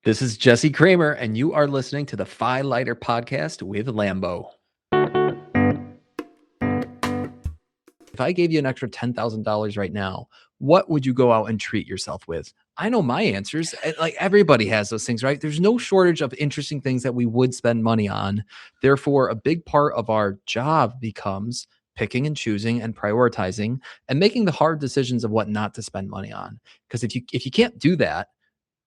This is Jesse Cramer, and you are listening to the Filighter podcast with Lambo. If I gave you an extra $10,000 right now, what would you go out and treat yourself with? I know my answers. Like everybody has those things, right? There's no shortage of interesting things that we would spend money on. Therefore, a big part of our job becomes picking and choosing and prioritizing and making the hard decisions of what not to spend money on. Because if you can't do that,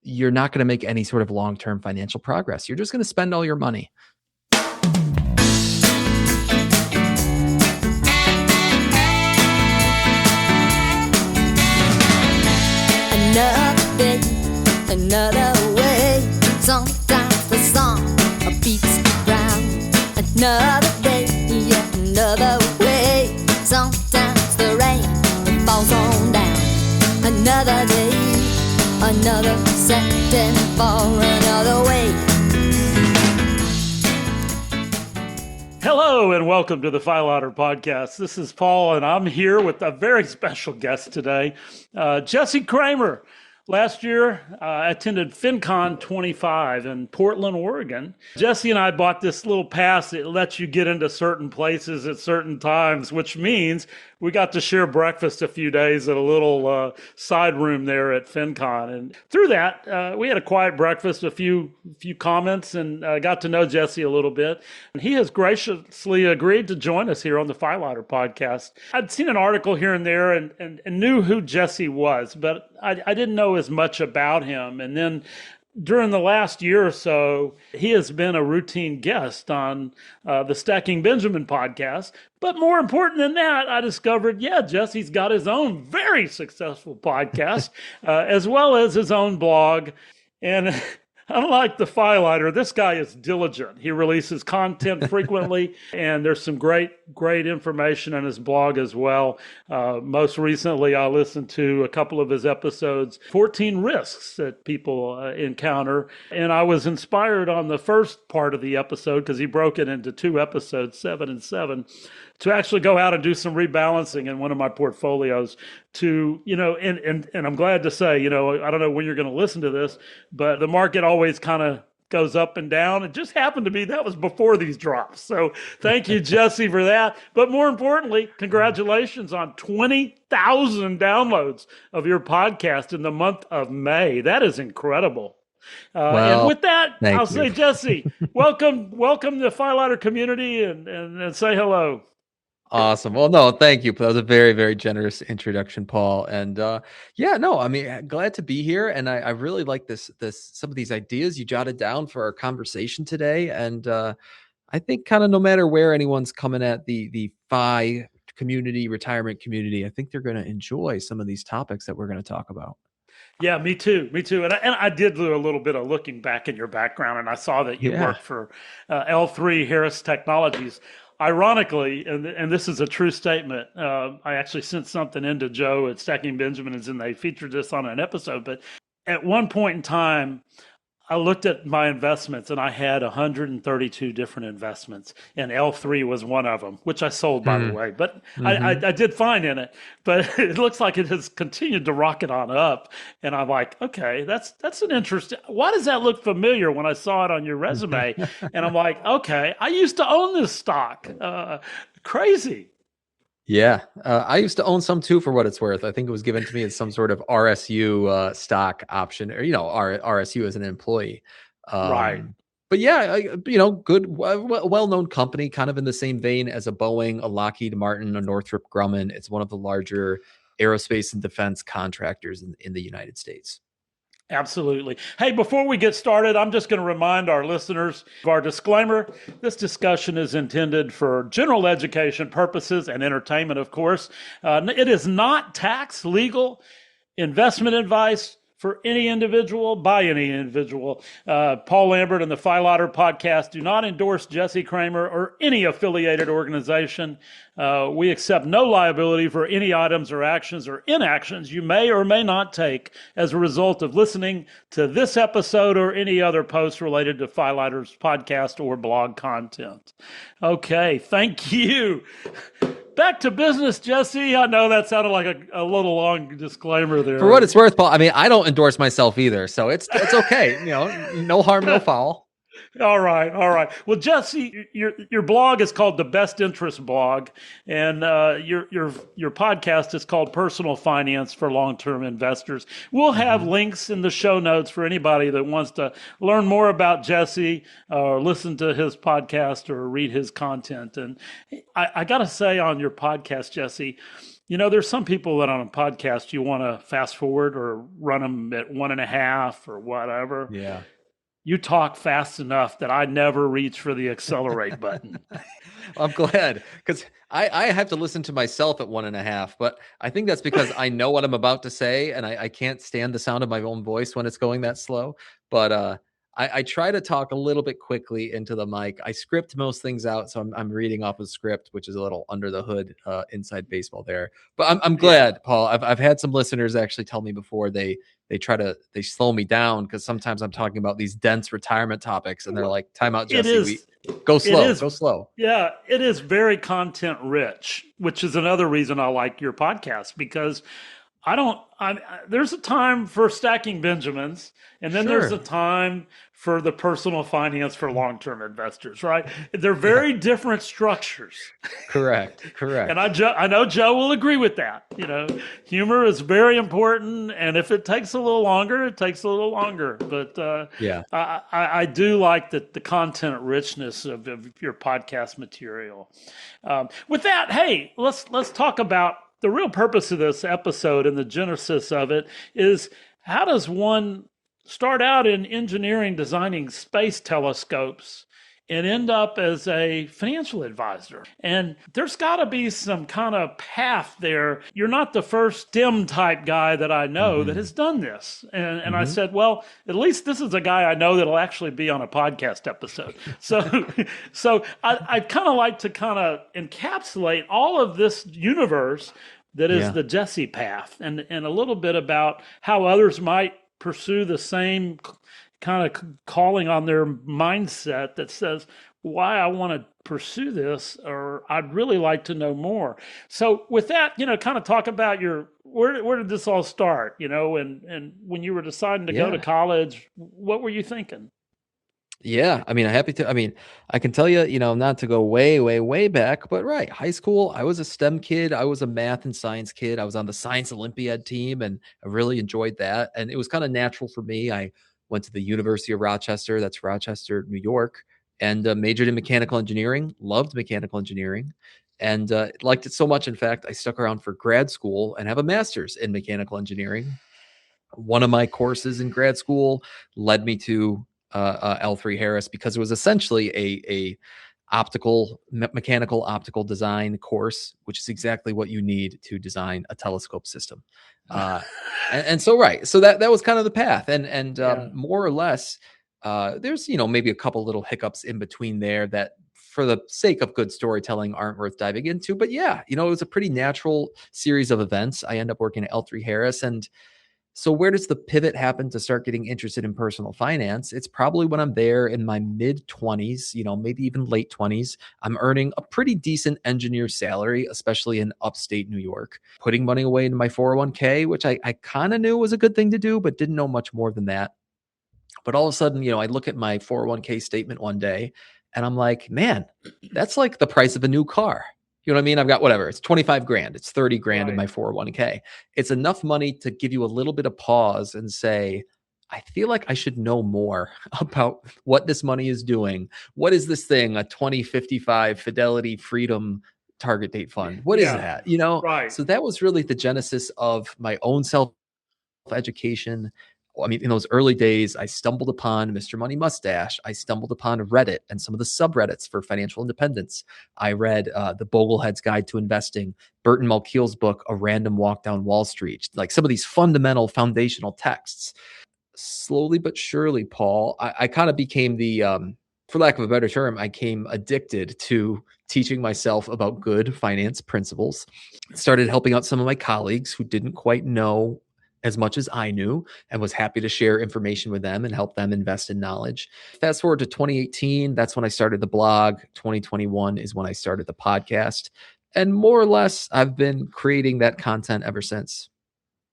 you're not going to make any sort of long-term financial progress. You're just going to spend all your money. Another day, another way. Sometimes the song beats the ground. Another day, yet another way. Sometimes the rain it falls on down. Another day, another setting for another way. Hello and welcome to the Filighter podcast. This is Paul, and I'm here with a very special guest today, Jesse Cramer. Last year, I attended FinCon 25 in Portland, Oregon. Jesse and I bought this little pass that lets you get into certain places at certain times, which means we got to share breakfast a few days at a little side room there at FinCon. And through that, we had a quiet breakfast, a few comments, and got to know Jesse a little bit. And he has graciously agreed to join us here on the Filighter podcast. I'd seen an article here and there and knew who Jesse was, but I didn't know as much about him. And then during the last year or so, he has been a routine guest on the Stacking Benjamin podcast. But more important than that, I discovered, Jesse's got his own very successful podcast, as well as his own blog. And unlike the Filighter, this guy is diligent. He releases content frequently, and there's some great information in his blog as well. Most recently, I listened to a couple of his episodes, 14 risks that people encounter. And I was inspired on the first part of the episode, because he broke it into two episodes, 7 and 7, to actually go out and do some rebalancing in one of my portfolios to, and I'm glad to say, I don't know when you're going to listen to this, but the market always kind of goes up and down. It just happened to be that was before these drops. So thank you, Jesse, for that. But more importantly, congratulations on 20,000 downloads of your podcast in the month of May. That is incredible. And with that, I'll say, Jesse, welcome to the Filighter community and say hello. Awesome. Well, no, thank you. That was a very, very generous introduction, Paul. And glad to be here. And I really like some of these ideas you jotted down for our conversation today. And I think kind of no matter where anyone's coming at the FI community, retirement community, I think they're going to enjoy some of these topics that we're going to talk about. Yeah, me too. And I did do a little bit of looking back in your background, and I saw that you worked for L3 Harris Technologies. Ironically, and this is a true statement, I actually sent something into Joe at Stacking Benjamins, and they featured this on an episode. But at one point in time, I looked at my investments, and I had 132 different investments, and L3 was one of them, which I sold, by the way. But I did fine in it. But it looks like it has continued to rocket on up. And I'm like, okay, that's an interesting. Why does that look familiar when I saw it on your resume? And I'm like, okay, I used to own this stock. Crazy. Yeah, I used to own some too, for what it's worth. I think it was given to me as some sort of RSU stock option, or RSU as an employee. Right. But yeah, good, well-known company, kind of in the same vein as a Boeing, a Lockheed Martin, a Northrop Grumman. It's one of the larger aerospace and defense contractors in the United States. Absolutely. Hey, before we get started, I'm just going to remind our listeners of our disclaimer. This discussion is intended for general education purposes and entertainment, of course. It is not tax, legal, investment advice for any individual, by any individual. Paul Lambert and the Filighter podcast do not endorse Jesse Cramer or any affiliated organization. We accept no liability for any items or actions or inactions you may or may not take as a result of listening to this episode or any other posts related to Filighter's podcast or blog content. Okay, thank you. back to business, Jesse. I know that sounded like a little long disclaimer there. For what it's worth, Paul, I mean, I don't endorse myself either, so it's okay. No harm, no foul. All right, all right. Well, Jesse, your blog is called the Best Interest Blog, and your podcast is called Personal Finance for Long-Term Investors. We'll have links in the show notes for anybody that wants to learn more about Jesse, or listen to his podcast, or read his content. And I got to say, on your podcast, Jesse, there's some people that on a podcast you want to fast forward or run them at 1.5 or whatever. Yeah. You talk fast enough that I never reach for the accelerate button. I'm glad, because I have to listen to myself at 1.5, but I think that's because I know what I'm about to say, and I can't stand the sound of my own voice when it's going that slow. But I try to talk a little bit quickly into the mic. I script most things out, so I'm reading off a script, which is a little under the hood, inside baseball there. But I'm glad, Paul. I've had some listeners actually tell me before they slow me down, because sometimes I'm talking about these dense retirement topics, and they're like, "Time out, Jesse. Go slow. Go slow." Yeah, it is very content rich, which is another reason I like your podcast, because there's a time for stacking Benjamins, and then there's a time for the personal finance for long-term investors, right? They're very different structures. Correct. And I know Joe will agree with that. Humor is very important, and if it takes a little longer, it takes a little longer. But I do like the content richness of your podcast material. With that, hey, let's talk about the real purpose of this episode, and the genesis of it is, how does one start out in engineering, designing space telescopes, and end up as a financial advisor? And there's got to be some kind of path there. You're not the first STEM type guy that I know that has done this. And I said, well, at least this is a guy I know that'll actually be on a podcast episode. So I'd kind of like to kind of encapsulate all of this universe that is the Jesse path, and a little bit about how others might pursue the same kind of calling on their mindset that says, why I want to pursue this, or I'd really like to know more. So with that, kind of talk about where did this all start, and when you were deciding to go to college, what were you thinking? Yeah, I mean, I can tell you, not to go way, way, way back, but right, high school, I was a STEM kid. I was a math and science kid. I was on the Science Olympiad team, and I really enjoyed that. And it was kind of natural for me. I went to the University of Rochester, that's Rochester, New York, and majored in mechanical engineering, loved mechanical engineering, and liked it so much. In fact, I stuck around for grad school and have a master's in mechanical engineering. One of my courses in grad school led me to L3 Harris, because it was essentially a mechanical optical design course, which is exactly what you need to design a telescope system. And so that was kind of the path, and more or less, there's maybe a couple little hiccups in between there that, for the sake of good storytelling, aren't worth diving into. But it was a pretty natural series of events. I end up working at L3 Harris, and so where does the pivot happen to start getting interested in personal finance? It's probably when I'm there in my mid 20s, maybe even late 20s. I'm earning a pretty decent engineer salary, especially in upstate New York, putting money away into my 401k, which I kind of knew was a good thing to do, but didn't know much more than that. But all of a sudden, I look at my 401k statement one day, and I'm like, man, that's like the price of a new car. You know what I mean? I've got whatever. It's 25 grand. It's 30 grand in my 401k. It's enough money to give you a little bit of pause and say, I feel like I should know more about what this money is doing. What is this thing? A 2055 Fidelity Freedom Target Date Fund. What is that? Right. So that was really the genesis of my own self-education. I mean, in those early days, I stumbled upon Mr. Money Mustache. I stumbled upon Reddit and some of the subreddits for financial independence. I read the Boglehead's Guide to Investing, Burton Malkiel's book, A Random Walk Down Wall Street, like some of these fundamental foundational texts. Slowly but surely, Paul, I kind of became for lack of a better term, I came addicted to teaching myself about good finance principles. Started helping out some of my colleagues who didn't quite know as much as I knew, and was happy to share information with them and help them invest in knowledge. Fast forward to 2018, that's when I started the blog. 2021 is when I started the podcast. And more or less, I've been creating that content ever since.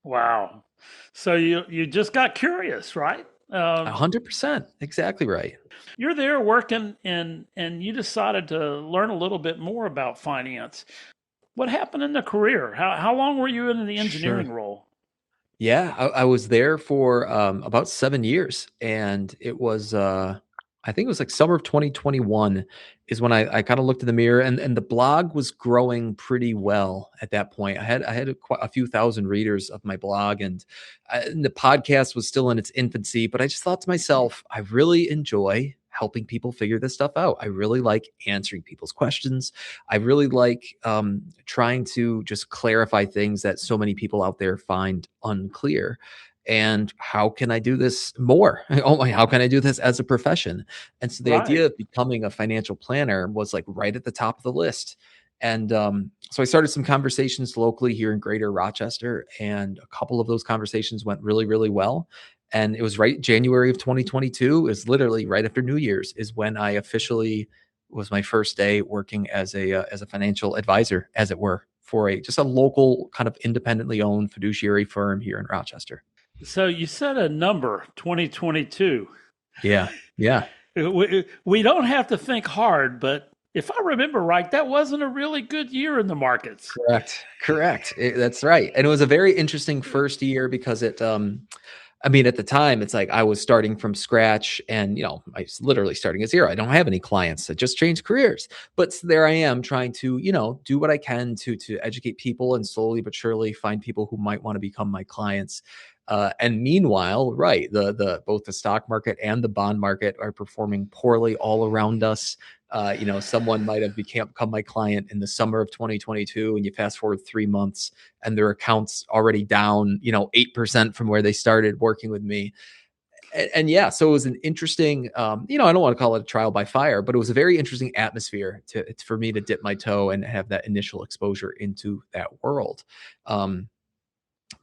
Wow. So you just got curious, right? 100%. Exactly right. You're there working and you decided to learn a little bit more about finance. What happened in the career? How long were you in the engineering Sure. role? Yeah, I was there for about 7 years, and it was I think it was like summer of 2021 is when I kind of looked in the mirror, and the blog was growing pretty well at that point. I had quite a few thousand readers of my blog, and the podcast was still in its infancy. But I just thought to myself, I really enjoy helping people figure this stuff out. I really like answering people's questions. I really like trying to just clarify things that so many people out there find unclear. And how can I do this more? Oh my, how can I do this as a profession? And so the idea Right. of becoming a financial planner was like right at the top of the list. And so I started some conversations locally here in Greater Rochester, and a couple of those conversations went really, really well. And it was right January of 2022, is literally right after New Year's, is when I officially was my first day working as a financial advisor, as it were, for a just a local kind of independently owned fiduciary firm here in Rochester. So you said a number, 2022. Yeah, yeah, We don't have to think hard, but if I remember right, that wasn't a really good year in the markets. correct, correct. That's right. And it was a very interesting first year because I mean, at the time, it's like I was starting from scratch, and I was literally starting at zero. I don't have any clients. I just changed careers, but there I am trying to, do what I can to educate people and slowly but surely find people who might want to become my clients. And meanwhile, right, the both the stock market and the bond market are performing poorly all around us. Someone might have become my client in the summer of 2022, and you fast forward 3 months, and their accounts already down, 8% from where they started working with me. And yeah, so it was an interesting, I don't want to call it a trial by fire, but it was a very interesting atmosphere for me to dip my toe and have that initial exposure into that world.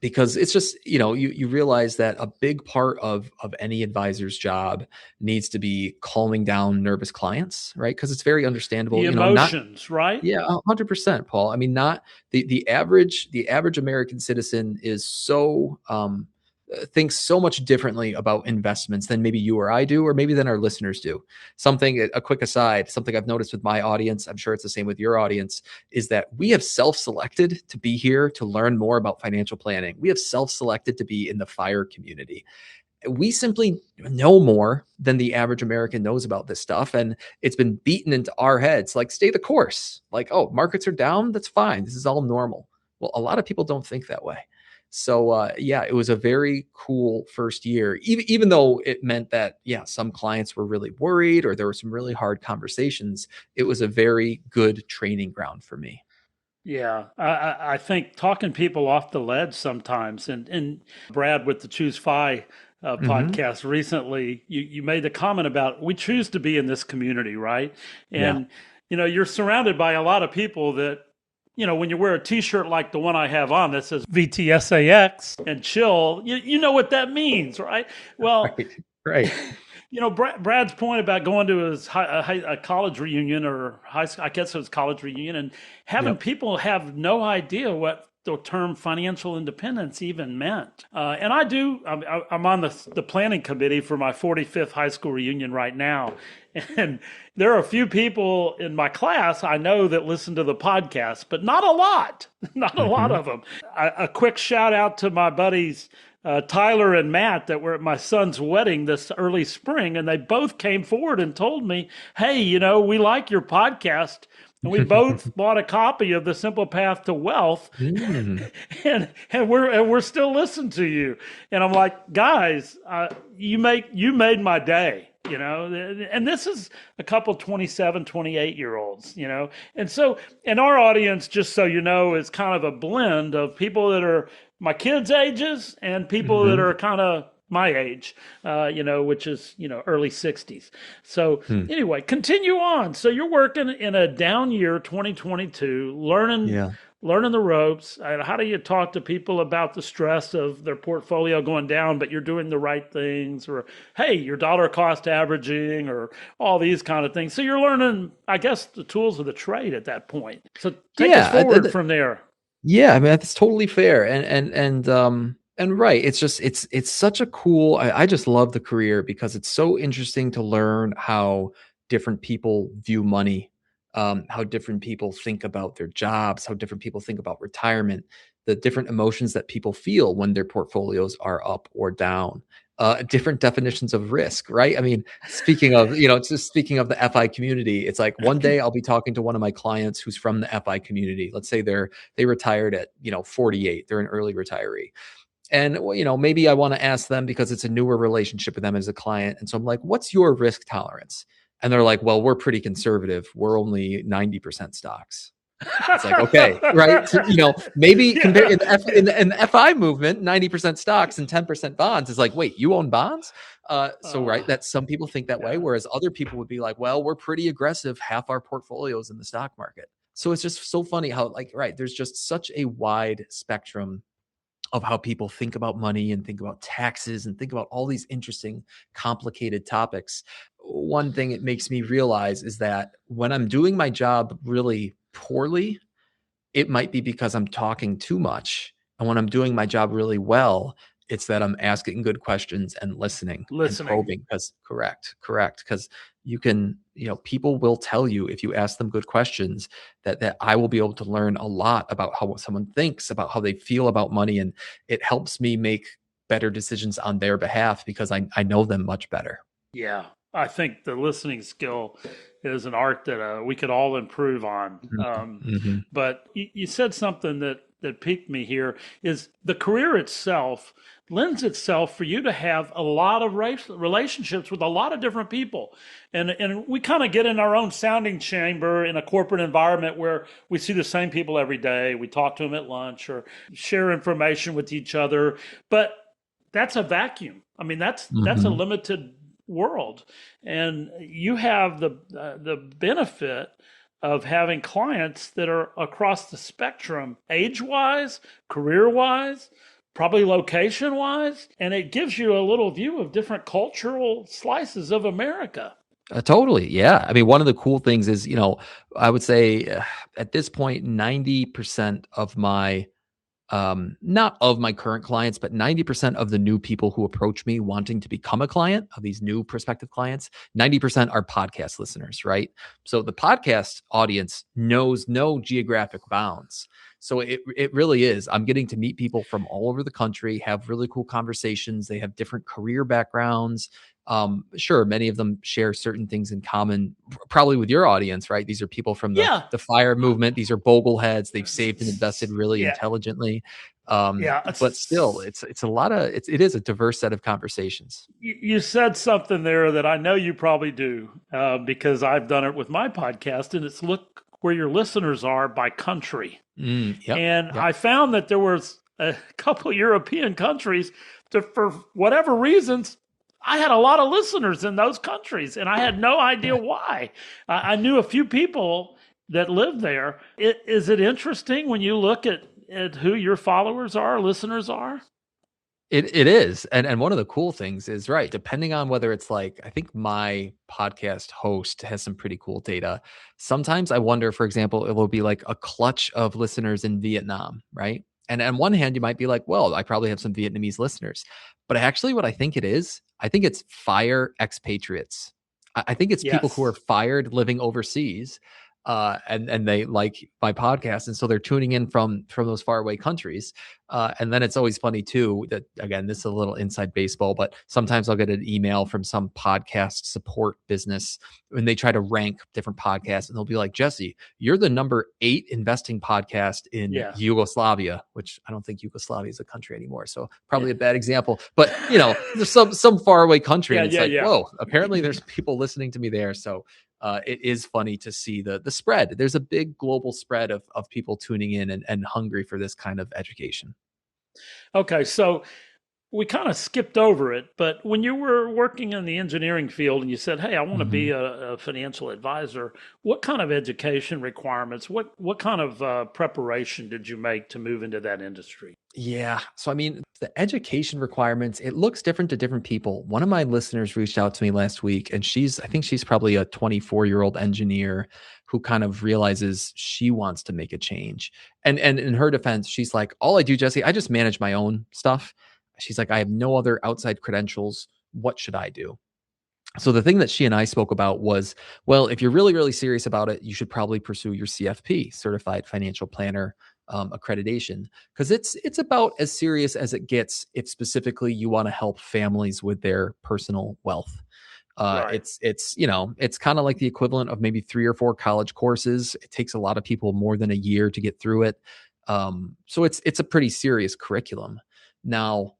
Because it's just, you realize that a big part of any advisor's job needs to be calming down nervous clients, right? Because it's very The understandable, not. emotions, right? Yeah, 100%, Paul. I mean, not the average American citizen is so thinks so much differently about investments than maybe you or I do, or maybe than our listeners do. A quick aside, something I've noticed with my audience, I'm sure it's the same with your audience, is that we have self-selected to be here to learn more about financial planning. We have self-selected to be in the FIRE community. We simply know more than the average American knows about this stuff. And it's been beaten into our heads like, stay the course. Like, oh, markets are down. That's fine. This is all normal. Well, a lot of people don't think that way. So, yeah, it was a very cool first year, even though it meant that, yeah, some clients were really worried or there were some really hard conversations. It was a very good training ground for me. Yeah, I think talking people off the ledge sometimes, and Brad with the Choose Fi Hmm. podcast recently, you made the comment about we choose to be in this community, right? Yeah. And you're surrounded by a lot of people that when you wear a T-shirt like the one I have on that says VTSAX and chill, you know what that means, right? Well, Right. Right. Brad's point about going to his a college reunion or high school, I guess it was college reunion, and having Yep. people have no idea what the term financial independence even meant. And I do, I'm on the planning committee for my 45th high school reunion right now. And there are a few people in my class I know that listen to the podcast, but not a lot, not a lot Hmm. of them. A quick shout out to my buddies Tyler and Matt that were at my son's wedding this early spring, and they both came forward and told me, "Hey, we like your podcast, and we both bought a copy of The Simple Path to Wealth, Mm. and we're still listening to you." And I'm like, "Guys, you made my day." And this is a couple 27, 28-year olds, and so, and our audience, just so you know, is kind of a blend of people that are my kids' ages and people that Hmm. are kind of my age, which is, early 60s. So Hmm. anyway, continue on. So you're working in a down year, 2022, Yeah. learning the ropes. How do you talk to people about the stress of their portfolio going down, but you're doing the right things, or hey, your dollar cost averaging, or all these kind of things. So you're learning, I guess, the tools of the trade at that point. So take us Yeah. forward from there. Yeah, I mean that's totally fair, and right. It's just it's such a cool. I just love the career because it's so interesting to learn how different people view money, how different people think about their jobs, how different people think about retirement, the different emotions that people feel when their portfolios are up or down. Different definitions of risk, right? I mean, speaking of, just speaking of the FI community, it's like one day I'll be talking to one of my clients who's from the FI community. Let's say they retired at 48, they're an early retiree, and well, maybe I want to ask them because it's a newer relationship with them as a client, and so I'm like, what's your risk tolerance? And they're like, well, we're pretty conservative, we're only 90% stocks. It's like, okay, right? So, maybe compare Yeah, yeah. in the FI movement, 90% stocks and 10% bonds is like, wait, you own bonds? So Uh, right, that some people think that way, yeah. whereas other people would be like, well, we're pretty aggressive, half our portfolios in the stock market. So it's just so funny how, like, right, there's just such a wide spectrum of how people think about money and think about taxes and think about all these interesting, complicated topics. One thing it makes me realize is that when I'm doing my job really poorly, it might be because I'm talking too much. And when I'm doing my job really well, it's that I'm asking good questions and listening and Listening. probing. Because correct. Because people will tell you if you ask them good questions that I will be able to learn a lot about how someone thinks, about how they feel about money. And it helps me make better decisions on their behalf because I know them much better. Yeah, I think the listening skill is an art that we could all improve on. Mm-hmm. But you said something that piqued me here is the career itself lends itself for you to have a lot of relationships with a lot of different people, and we kind of get in our own sounding chamber in a corporate environment where we see the same people every day. We talk to them at lunch or share information with each other, but that's a vacuum. I mean, that's a Mm-hmm. limited world, and you have the benefit of having clients that are across the spectrum, age wise, career wise, probably location wise, and it gives you a little view of different cultural slices of America. Totally. Yeah. I mean, one of the cool things is, I would say at this point, 90% of my, not of my current clients, but 90% of the new people who approach me wanting to become a client of these new prospective clients, 90% are podcast listeners, right? So the podcast audience knows no geographic bounds. So it really is. I'm getting to meet people from all over the country, have really cool conversations. They have different career backgrounds. Sure, many of them share certain things in common, probably with your audience, right? These are people from the Yeah. the fire movement. These are bogleheads. They've saved and invested really Yeah. intelligently. Yeah. But still, it's a lot of it is a diverse set of conversations. You said something there that I know you probably do because I've done it with my podcast, and it's look where your listeners are by country. Yep. And Yep. I found that there was a couple European countries that, for whatever reasons, I had a lot of listeners in those countries, and I had no idea why. I knew a few people that lived there. Is it interesting when you look at who your followers are, listeners are? It is. And one of the cool things is right, depending on whether it's like I think my podcast host has some pretty cool data. Sometimes I wonder, for example, it will be like a clutch of listeners in Vietnam, right? And on one hand, you might be like, well, I probably have some Vietnamese listeners. But actually, what I think it is, I think it's fire expatriates. I think it's people who are Yes. fired living overseas. And they like my podcast, and so they're tuning in from those faraway countries. And then it's always funny too that again, this is a little inside baseball, but sometimes I'll get an email from some podcast support business when they try to rank different podcasts, and they'll be like, "Jesse, you're the number 8 investing podcast in Yes. Yugoslavia," which I don't think Yugoslavia is a country anymore, so Yeah. probably a bad example. But there's some faraway country, Yeah. and it's Yeah. like, Yeah. whoa, apparently there's people listening to me there. So it is funny to see the spread. There's a big global spread of people tuning in and hungry for this kind of education. Okay. So we kind of skipped over it, but when you were working in the engineering field and you said, "Hey, I want to be Mhm. a financial advisor," what kind of education requirements, what kind of preparation did you make to move into that industry? Yeah. So, I mean, the education requirements, it looks different to different people. One of my listeners reached out to me last week, and I think she's probably a 24-year-old engineer who kind of realizes she wants to make a change. And in her defense, she's like, all I do, Jesse, I just manage my own stuff. She's like, I have no other outside credentials. What should I do? So the thing that she and I spoke about was, well, if you're really, really serious about it, you should probably pursue your CFP, Certified Financial Planner accreditation, because it's about as serious as it gets if specifically you want to help families with their personal wealth. Right. It's kind of like the equivalent of maybe 3 or 4 college courses. It takes a lot of people more than a year to get through it. So it's a pretty serious curriculum. Now,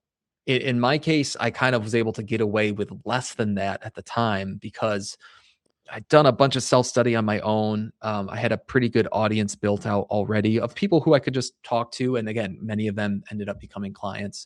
in my case, I kind of was able to get away with less than that at the time because I'd done a bunch of self study on my own. I had a pretty good audience built out already of people who I could just talk to. And again, many of them ended up becoming clients.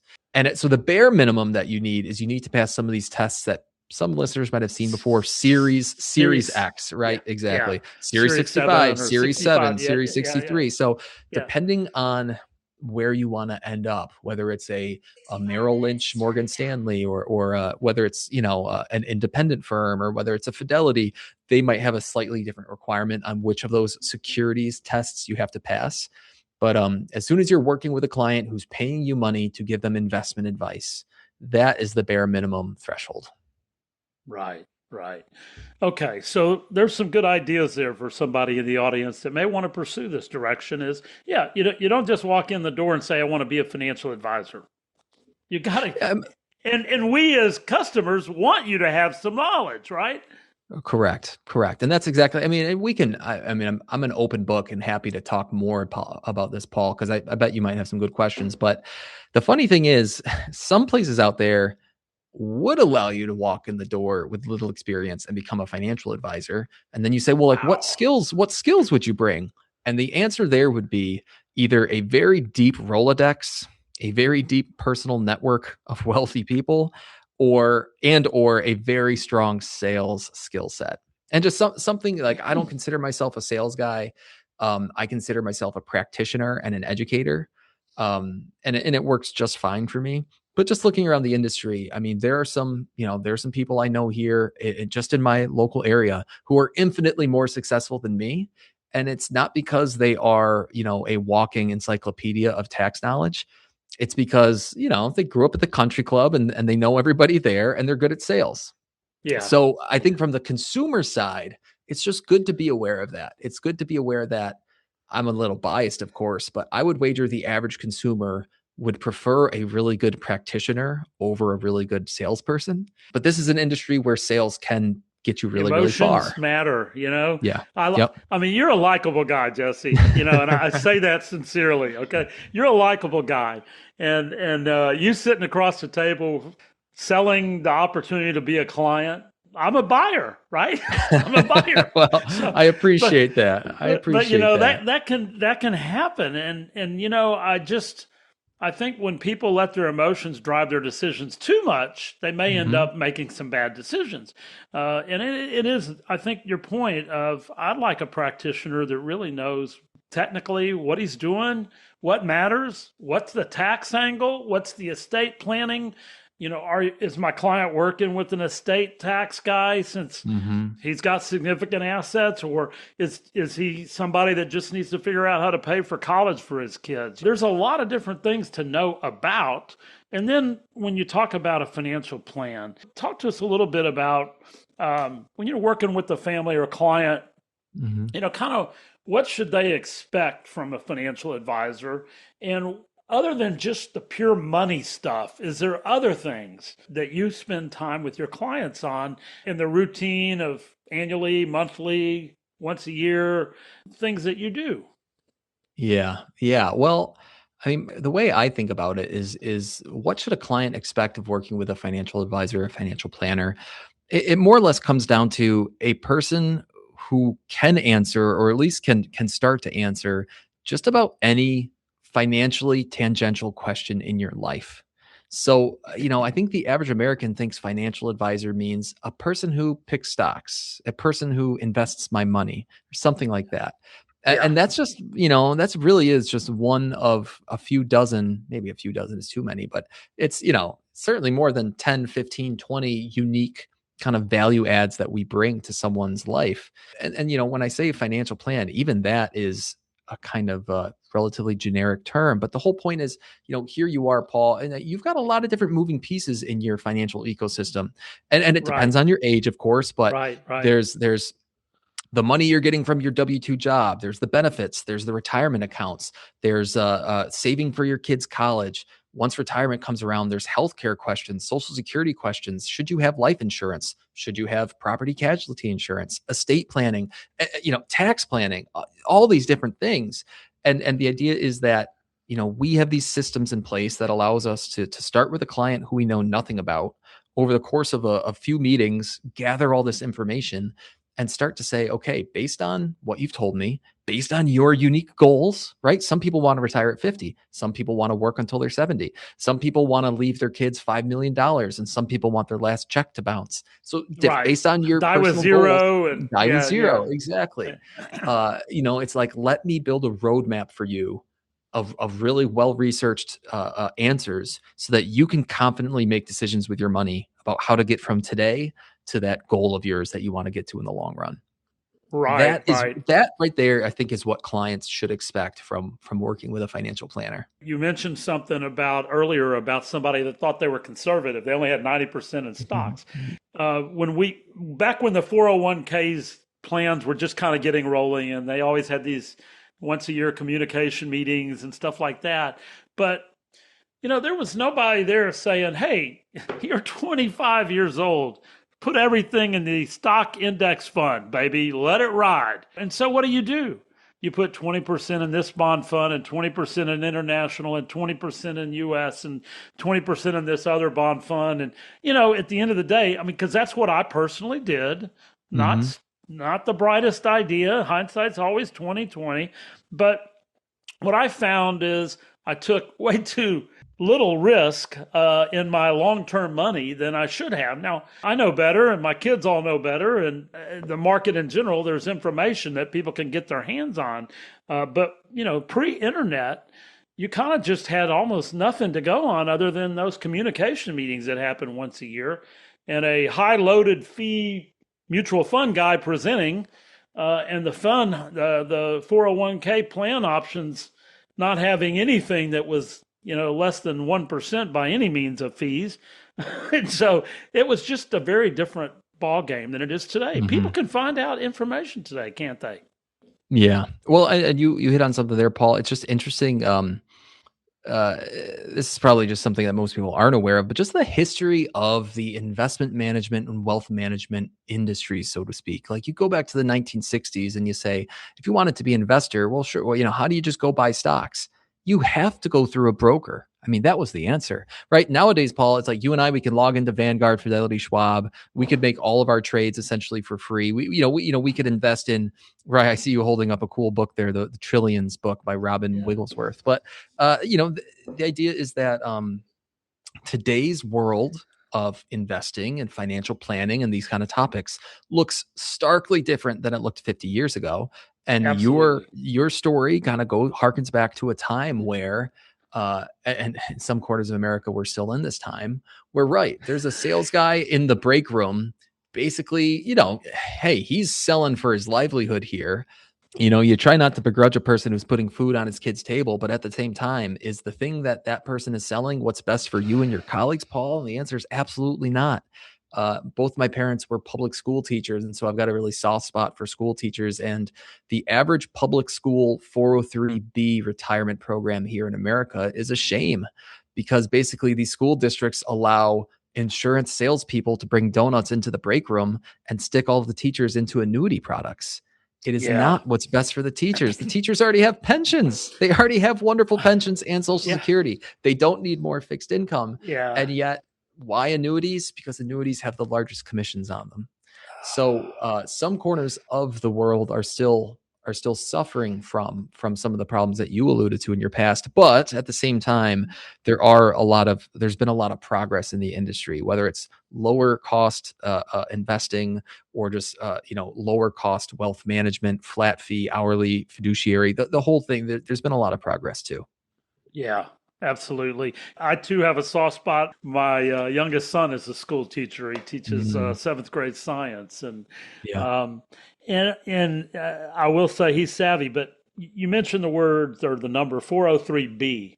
So the bare minimum that you need is you need to pass some of these tests that some listeners might have seen before. Series Series, X, yeah, right? yeah, Exactly. Series Series 65, 7 or Series 7, 65, yeah, Series yeah, yeah, 63. So yeah. depending on where you want to end up, whether it's a Merrill Lynch, Morgan Stanley, or whether it's an independent firm, or whether it's a Fidelity, they might have a slightly different requirement on which of those securities tests you have to pass. But as soon as you're working with a client who's paying you money to give them investment advice, that is the bare minimum threshold. Right, right. Okay, so there's some good ideas there for somebody in the audience that may want to pursue this direction. Is yeah, you don't just walk in the door and say I want to be a financial advisor. You got to, Um, and we as customers want you to have some knowledge, right? correct, and that's exactly. I mean, we can. I mean, I'm an open book and happy to talk more about this, Paul, because I bet you might have some good questions. But the funny thing is, some places out there would allow you to walk in the door with little experience and become a financial advisor. And then you say, well, like Wow. what skills would you bring? And the answer there would be either a very deep Rolodex, a very deep personal network of wealthy people, or a very strong sales skill set. And just something like, I don't consider myself a sales guy. I consider myself a practitioner and an educator. And it works just fine for me. But just looking around the industry, I mean, there's some people I know here just in my local area who are infinitely more successful than me. And it's not because they are, a walking encyclopedia of tax knowledge. It's because, they grew up at the country club and they know everybody there and they're good at sales. Yeah. So I think from the consumer side, it's just good to be aware of that. It's good to be aware that I'm a little biased, of course, but I would wager the average consumer would prefer a really good practitioner over a really good salesperson. But this is an industry where sales can get you really, really Emotions far. matter, Yeah. I, Yep. I mean, you're a likable guy, Jesse. And I say that sincerely. Okay, you're a likable guy, and you sitting across the table, selling the opportunity to be a client. I'm a buyer, right? I'm a buyer. Well, So, I but appreciate that. I but appreciate that. that can happen, and I think when people let their emotions drive their decisions too much, they may end Mhm. up making some bad decisions. And it is, I think, your point of I'd like a practitioner that really knows technically what he's doing, what matters, what's the tax angle, what's the estate planning. Is my client working with an estate tax guy since Mhm. he's got significant assets, or is he somebody that just needs to figure out how to pay for college for his kids? There's a lot of different things to know about. And then when you talk about a financial plan, talk to us a little bit about when you're working with a family or a client, Mhm. kind of what should they expect from a financial advisor? And other than just the pure money stuff, is there other things that you spend time with your clients on in the routine of annually, monthly, once a year, things that you do? Yeah. Yeah. Well, I mean, the way I think about it is what should a client expect of working with a financial advisor, a financial planner? It more or less comes down to a person who can answer, or at least can start to answer just about any financially tangential question in your life. So, I think the average American thinks financial advisor means a person who picks stocks, a person who invests my money, or something like that. Yeah. And that's just, that's really is just one of a few dozen, maybe a few dozen is too many, but it's, certainly more than 10, 15, 20 unique kind of value adds that we bring to someone's life. And when I say financial plan, even that is a kind of relatively generic term. But the whole point is, here you are, Paul, and you've got a lot of different moving pieces in your financial ecosystem. And it Right. depends on your age, of course, but Right. Right. there's the money you're getting from your W-2 job. There's the benefits. There's the retirement accounts. There's saving for your kids' college. Once retirement comes around, there's healthcare questions, social security questions. Should you have life insurance? Should you have property casualty insurance? Estate planning, tax planning, all these different things. And the idea is that, we have these systems in place that allows us to start with a client who we know nothing about, over the course of a few meetings, gather all this information and start to say, okay, based on what you've told me, based on your unique goals, right? Some people want to retire at 50. Some people want to work until they're 70. Some people want to leave their kids $5 million, and some people want their last check to bounce. So Right. based on your Die with personal goals, zero, and die with yeah, yeah. zero. Exactly. It's like, let me build a roadmap for you of really well-researched answers so that you can confidently make decisions with your money about how to get from today to that goal of yours that you want to get to in the long run. Right. Right. That right there, I think, is what clients should expect from working with a financial planner. You mentioned something about earlier about somebody that thought they were conservative. They only had 90% in stocks. Back when the 401ks plans were just kind of getting rolling, and they always had these once a year communication meetings and stuff like that. But there was nobody there saying, "Hey, you're 25 years old. Put everything in the stock index fund, baby. Let it ride." And so what do? You put 20% in this bond fund, and 20% in international, and 20% in US, and 20% in this other bond fund. And, at the end of the day, I mean, because that's what I personally did. Mm-hmm. Not the brightest idea. Hindsight's always 2020. But what I found is I took way too little risk in my long-term money than I should have. Now, I know better, and my kids all know better, and the market in general, there's information that people can get their hands on. But, pre-internet, you kind of just had almost nothing to go on other than those communication meetings that happen once a year, and a high-loaded fee mutual fund guy presenting, and the 401k plan options not having anything that was less than 1% by any means of fees. And so it was just a very different ball game than it is today. Mm-hmm. People can find out information today, can't they? Yeah. Well, and you hit on something there, Paul. It's just interesting. This is probably just something that most people aren't aware of, but just the history of the investment management and wealth management industry, so to speak. Like, you go back to the 1960s and you say, if you wanted to be an investor, well, sure. Well, how do you just go buy stocks? You have to go through a broker. I mean, that was the answer, right? Nowadays, Paul, it's like you and I, we can log into Vanguard, Fidelity, Schwab. We could make all of our trades essentially for free. We could invest in, right? I see you holding up a cool book there, the Trillions book by Robin Wigglesworth. But, the idea is that today's world of investing and financial planning and these kind of topics looks starkly different than it looked 50 years ago. And Absolutely. your story kind of harkens back to a time where and in some quarters of America, we're still in this time where, right, there's a sales guy in the break room, basically, hey, he's selling for his livelihood here. You try not to begrudge a person who's putting food on his kid's table, but at the same time, is the thing that person is selling what's best for you and your colleagues, Paul? And the answer is absolutely not. Both my parents were public school teachers, and so I've got a really soft spot for school teachers. And the average public school 403B retirement program here in America is a shame, because basically these school districts allow insurance salespeople to bring donuts into the break room and stick all of the teachers into annuity products. It is Yeah. not what's best for the teachers. The teachers already have pensions. They already have wonderful pensions and Social Security. They don't need more fixed income. Yeah. And yet, why annuities? Because annuities have the largest commissions on them. So some corners of the world are still are still suffering from some of the problems that you alluded to in your past. But at the same time, there's been a lot of progress in the industry, whether it's lower cost investing or just lower cost wealth management, flat fee, hourly, fiduciary, the whole thing. There's been a lot of progress too. Yeah, absolutely. I too have a soft spot. My youngest son is a school teacher. He teaches Mm, seventh grade science, and yeah. um, I will say he's savvy. But you mentioned the word or the number 403B,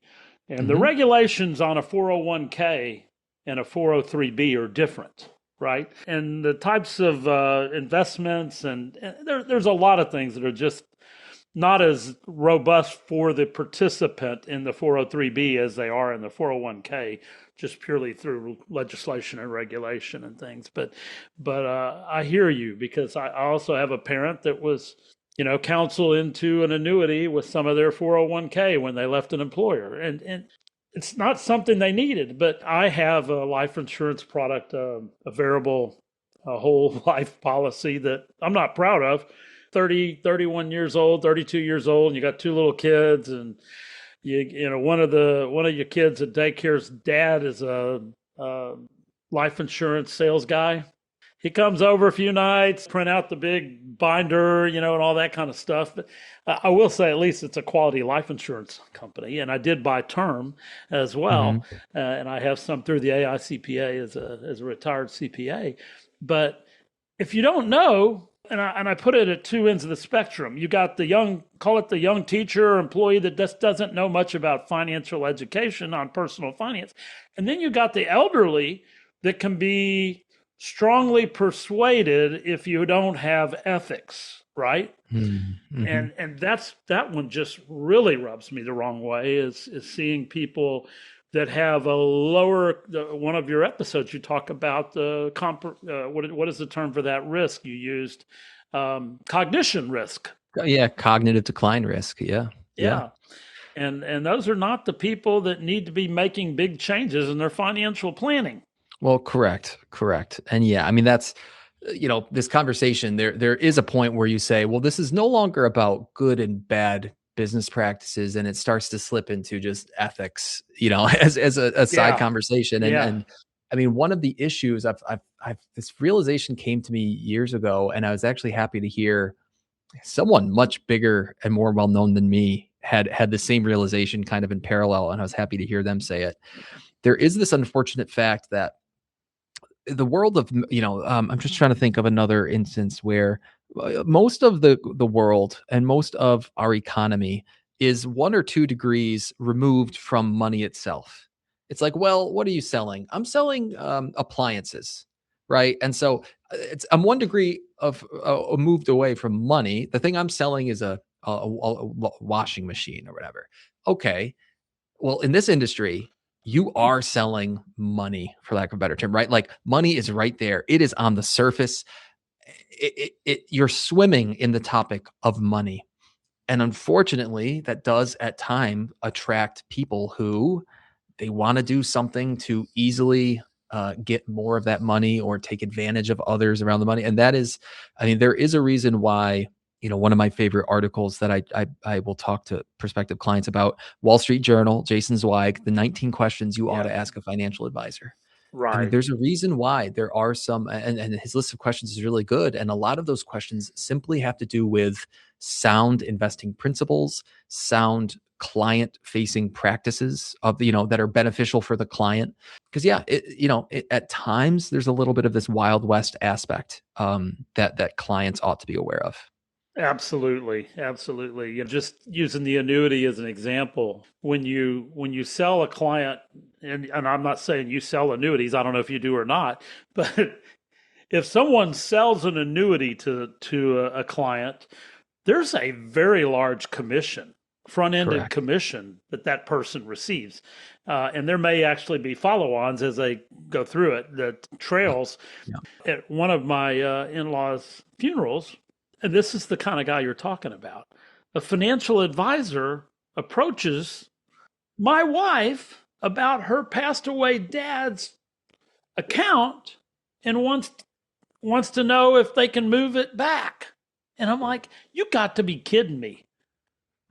and the Hmm. regulations on a 401k and a 403B are different. Right. And the types of investments, and there's a lot of things that are just not as robust for the participant in the 403B as they are in the 401k, just purely through legislation and regulation and things. But I hear you, because I also have a parent that was, counsel into an annuity with some of their 401k when they left an employer, and it's not something they needed. But I have a life insurance product, a variable, a whole life policy that I'm not proud of. 30, 31 years old, 32 years old, and you got two little kids, and one of your kids at daycare's dad is a life insurance sales guy. He comes over a few nights, print out the big binder, and all that kind of stuff. But I will say, at least it's a quality life insurance company, and I did buy term as well, Hmm. and I have some through the AICPA as a retired CPA. But if you don't know, and I put it at two ends of the spectrum. You got the young, call it the young teacher or employee that just doesn't know much about financial education on personal finance. And then you got the elderly that can be strongly persuaded if you don't have ethics, right? Mm-hmm. And that one just really rubs me the wrong way, is seeing people that have a lower, one of your episodes you talk about the what is the term for that risk you used, cognition risk. Yeah, cognitive decline risk. Yeah, yeah. Yeah. And those are not the people that need to be making big changes in their financial planning. Well, correct. And yeah, I mean that's this conversation there is a point where you say, well, this is no longer about good and bad business practices, and it starts to slip into just ethics, as a side Yeah. conversation. And Yeah. and I mean, one of the issues I've this realization came to me years ago, and I was actually happy to hear someone much bigger and more well known than me had the same realization kind of in parallel, and I was happy to hear them say it. There is this unfortunate fact that the world of I'm just trying to think of another instance where most of the world and most of our economy is 1 or 2 degrees removed from money itself. It's like, well, what are you selling? I'm selling appliances, right? And so I'm 1 degree of moved away from money. The thing I'm selling is a washing machine or whatever. Okay, well, in this industry, you are selling money, for lack of a better term, right? Like money is right there. It is on the surface. You're swimming in the topic of money. And unfortunately, that does at time attract people who they want to do something to easily get more of that money or take advantage of others around the money. And that is, I mean, there is a reason why, one of my favorite articles that I will talk to prospective clients about, Wall Street Journal, Jason Zweig, the 19 questions you ought Yeah. to ask a financial advisor. I mean, Right. there's a reason why there are some, and his list of questions is really good. And a lot of those questions simply have to do with sound investing principles, sound client facing practices that are beneficial for the client. Because yeah, at times there's a little bit of this Wild West aspect that clients ought to be aware of. Absolutely, absolutely. Just using the annuity as an example, when you sell a client, and I'm not saying you sell annuities, I don't know if you do or not, but if someone sells an annuity to a client, there's a very large commission, front-ended Correct. commission that person receives, and there may actually be follow-ons as they go through it, that trails. Yeah. At one of my in-laws' funerals, and this is the kind of guy you're talking about, a financial advisor approaches my wife about her passed away dad's account and wants to know if they can move it back. And I'm like, you got to be kidding me.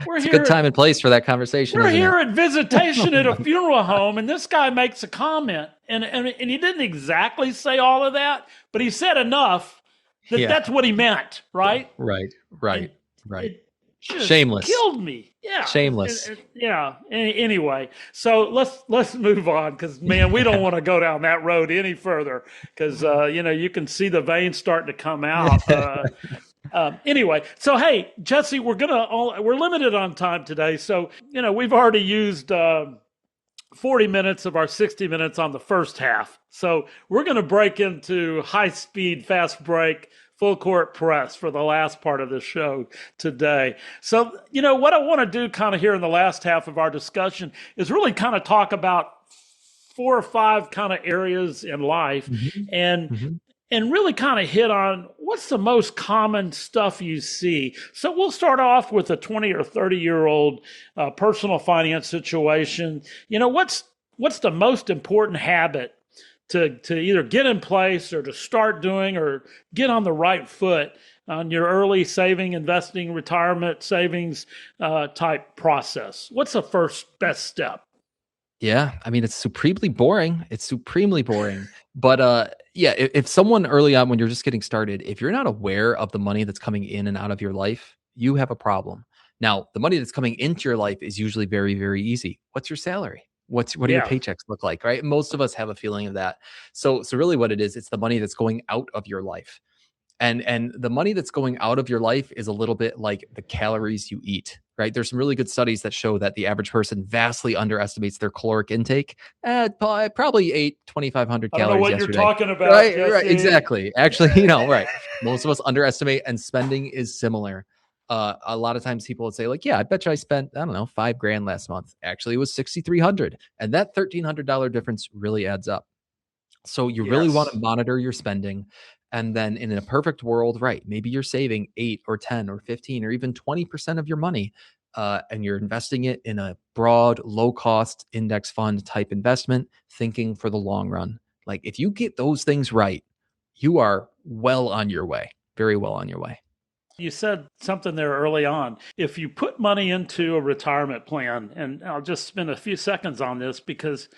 We're It's a good time here. and place for that conversation, We're isn't it? here at visitation at a funeral home, and this guy makes a comment, and he didn't exactly say all of that, but he said enough that Yeah. that's what he meant, right? Right. And Right. Right. it just Shameless. killed me. Yeah, Shameless. yeah. Anyway, so let's move on because man, we don't want to go down that road any further because you can see the veins starting to come out. Anyway, so hey, Jesse, we're limited on time today, so we've already used 40 minutes of our 60 minutes on the first half. So we're going to break into high speed, fast break, full court press for the last part of the show today. So, what I want to do kind of here in the last half of our discussion is really kind of talk about 4 or 5 kind of areas in life Mhm. and Mhm. and really kind of hit on what's the most common stuff you see. So we'll start off with a 20 or 30-year-old personal finance situation. What's the most important habit to either get in place or to start doing or get on the right foot on your early saving, investing, retirement savings type process? What's the first best step? Yeah, I mean, it's supremely boring. It's supremely boring. But yeah, if someone early on when you're just getting started, if you're not aware of the money that's coming in and out of your life, you have a problem. Now, the money that's coming into your life is usually very, very easy. What's your salary? What do your Yeah. paychecks look like, right? Most of us have a feeling of that. So really what it is, it's the money that's going out of your life. And the money that's going out of your life is a little bit like the calories you eat, right? There's some really good studies that show that the average person vastly underestimates their caloric intake. Probably ate 2,500 I don't know calories what you're yesterday. talking about, Right, Jesse. exactly. Actually, right. Most of us underestimate, and spending is similar. A lot of times people would say, like, yeah, I bet you I spent, I don't know, $5,000 last month. Actually, it was 6,300. And that $1,300 difference really adds up. So you really want to Yes. monitor your spending. And then in a perfect world, right, maybe you're saving 8 or 10 or 15 or even 20% of your money, and you're investing it in a broad, low cost index fund type investment, thinking for the long run. Like if you get those things right, you are well on your way, very well on your way. You said something there early on. If you put money into a retirement plan, and I'll just spend a few seconds on this because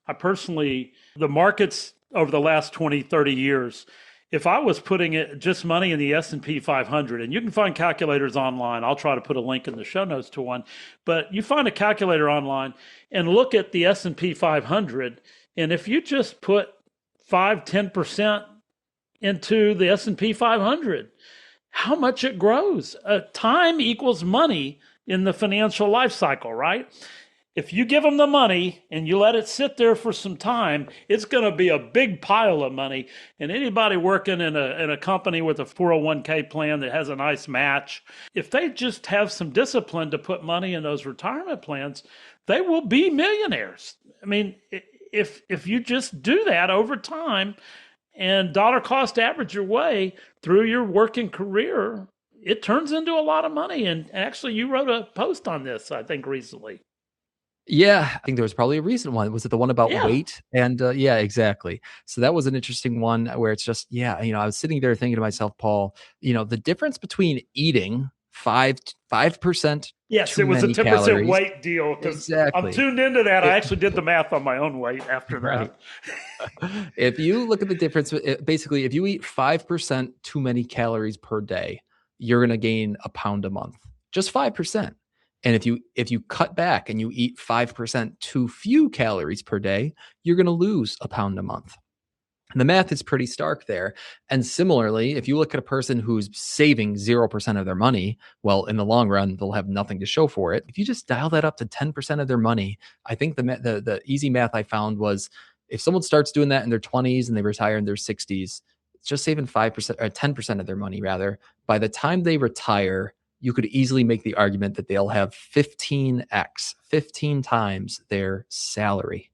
the markets over the last 20, 30 years, if I was putting it just money in the S&P 500, and you can find calculators online, I'll try to put a link in the show notes to one, but you find a calculator online and look at the S&P 500, and if you just put 5, 10% into the S&P 500, how much it grows. Time equals money in the financial life cycle, right? If you give them the money and you let it sit there for some time, it's going to be a big pile of money. And anybody working in a company with a 401k plan that has a nice match, if they just have some discipline to put money in those retirement plans, they will be millionaires. I mean, if you just do that over time, and dollar cost average your way through your working career, it turns into a lot of money. And actually, you wrote a post on this, I think, recently. Yeah, I think there was probably a recent one. Was it the one about Yeah. weight? And yeah, exactly. So that was an interesting one where it's just, yeah, I was sitting there thinking to myself, Paul, the difference between eating 5% Yes, too it was a many 10% calories. weight deal because I'm Exactly. tuned into that. I It- actually did the math on my own weight after right. that. If you look at the difference, basically, if you eat 5% too many calories per day, you're going to gain a pound a month, just 5%. And if you cut back and you eat 5% too few calories per day, you're going to lose a pound a month. And the math is pretty stark there. And similarly, if you look at a person who's saving 0% of their money, well, in the long run, they'll have nothing to show for it. If you just dial that up to 10% of their money, I think the easy math I found was if someone starts doing that in their 20s and they retire in their 60s, it's just saving 5% or 10% of their money rather. By the time they retire, you could easily make the argument that they'll have 15x, 15 times their salary.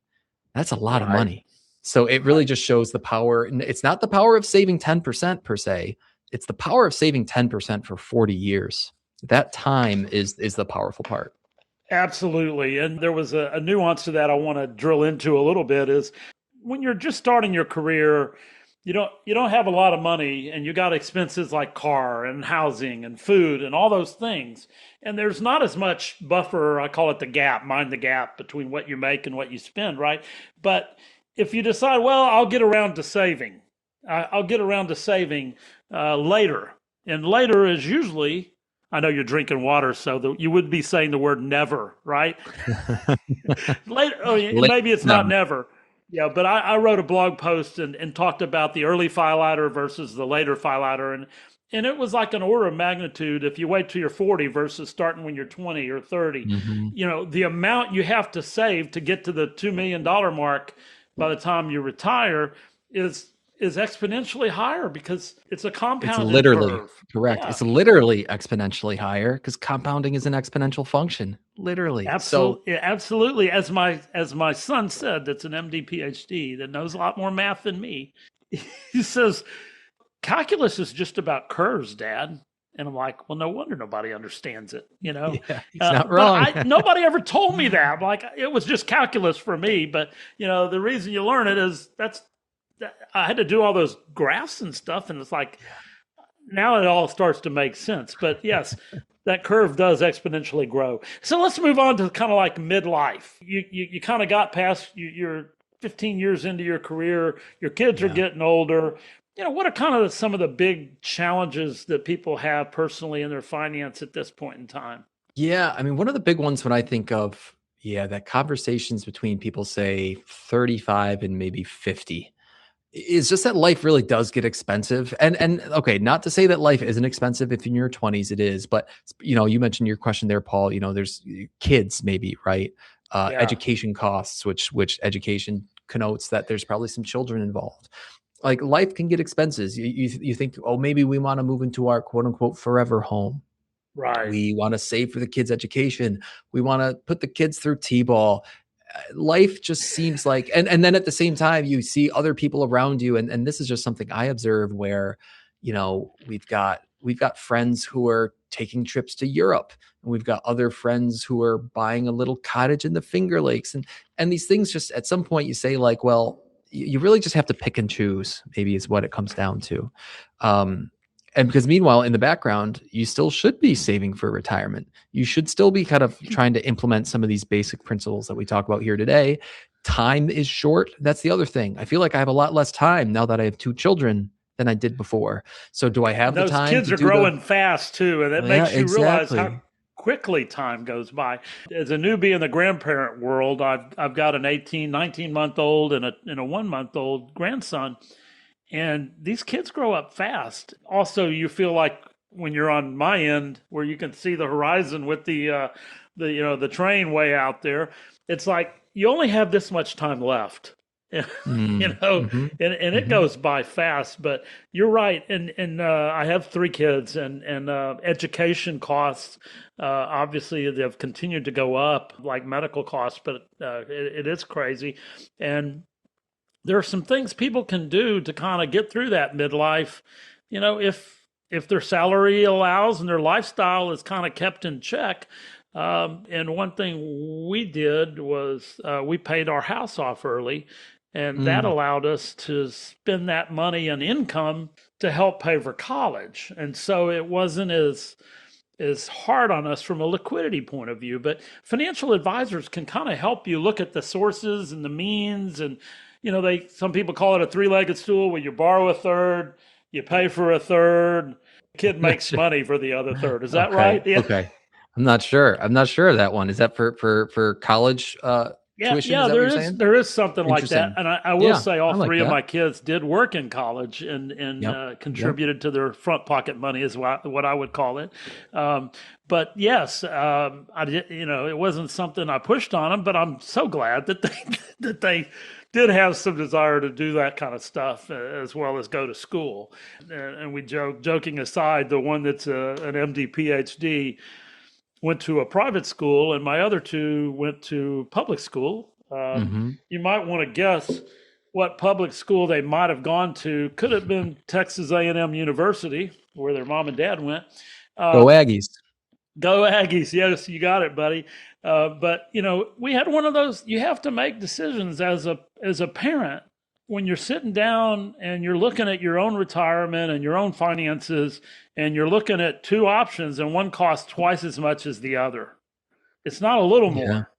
That's a lot of Right. money. So it really Right. just shows the power. It's not the power of saving 10% per se. It's the power of saving 10% for 40 years. That time is the powerful part. Absolutely. And there was a nuance to that I want to drill into a little bit is when you're just starting your career, you don't have a lot of money, and you got expenses like car and housing and food and all those things, and there's not as much buffer. I call it the gap, mind the gap between what you make and what you spend, right? But if you decide, well, I'll get around to saving, I'll get around to saving later, and later is usually, I know you're drinking water, so you would be saying the word never, right? Later, oh, Late maybe it's not never. never. Yeah, but I wrote a blog post and talked about the early Filighter versus the later Filighter, and it was like an order of magnitude. If you wait till you're 40 versus starting when you're 20 or 30, Mhm. the amount you have to save to get to the $2 million mark by the time you retire is is exponentially higher because it's a It's compounding literally curve. correct. Yeah, It's literally exponentially higher because compounding is an exponential function, literally. So absolutely, absolutely. As my son said, that's an MD PhD that knows a lot more math than me. He says calculus is just about curves, Dad. And I'm like, well, no wonder nobody understands it, you know. yeah, he's not But wrong. I nobody ever told me that. Like it was just calculus for me. But the reason you learn it is I had to do all those graphs and stuff, and it's like now it all starts to make sense. But yes, that curve does exponentially grow. So let's move on to kind of like midlife. You kind of got past you're 15 years into your career. Your kids are Yeah. getting older. What are kind of some of the big challenges that people have personally in their finance at this point in time? Yeah, I mean, one of the big ones when I think of, yeah, that conversations between people say 35 and maybe 50 is just that life really does get expensive. And okay, not to say that life isn't expensive if in your 20s it is, but you mentioned your question there, Paul, there's kids maybe, right? Yeah, Education costs, which education connotes that there's probably some children involved. Like life can get expenses. You think, oh, maybe we want to move into our quote unquote forever home. right. We want to save for the kids' education. We want to put the kids through T-ball. Life just seems like, and then at the same time, you see other people around you, and this is just something I observe where, we've got friends who are taking trips to Europe, and we've got other friends who are buying a little cottage in the Finger Lakes, and these things just at some point you say like, well, you really just have to pick and choose. Maybe is what it comes down to. Um, and because meanwhile, in the background, you still should be saving for retirement. You should still be kind of trying to implement some of these basic principles that we talk about here today. Time is short. That's the other thing. I feel like I have a lot less time now that I have two children than I did before. So do I And have the those time kids to are do the growing fast too, and it Yeah, makes you realize how exactly. quickly time goes by. As a newbie in the grandparent world, I've got an 18, 19-month old and a 1 month old grandson, and these kids grow up fast. Also, you feel like when you're on my end where you can see the horizon with the train way out there, it's like you only have this much time left. Mm, mhm, And it mhm. goes by fast. But you're right, and I have three kids, and education costs obviously they've continued to go up, like medical costs, but it is crazy. And there are some things people can do to kind of get through that midlife, if their salary allows and their lifestyle is kind of kept in check. And one thing we did was we paid our house off early, and that Mm, allowed us to spend that money and income to help pay for college. And so it wasn't as hard on us from a liquidity point of view. But financial advisors can kind of help you look at the sources and the means, and some people call it a three-legged stool where you borrow a third, you pay for a third, kid makes sure. money for the other third. Is that Okay, right? Yeah. okay. I'm not sure. I'm not sure of that one. Is that for college Yeah, tuition? Is yeah, that what there you're is saying? there is something like that, Interesting. and I will Yeah, say all I like three of that. my kids did work in college and Yep. Yep. contributed to their front pocket money is what I would call it. Um, but yes, I did. It wasn't something I pushed on them, but I'm so glad that they that they did have some desire to do that kind of stuff as well as go to school. And we joking aside, the one that's an MD PhD went to a private school, and my other two went to public school. Mhm. You might want to guess what public school they might have gone to. Could have been Texas A&M University, where their mom and dad went. Go Um, Aggies. Go Aggies! Yes, you got it, buddy. But we had one of those. You have to make decisions as a parent when you're sitting down and you're looking at your own retirement and your own finances, and you're looking at two options, and one costs twice as much as the other. It's not a little Yeah. more,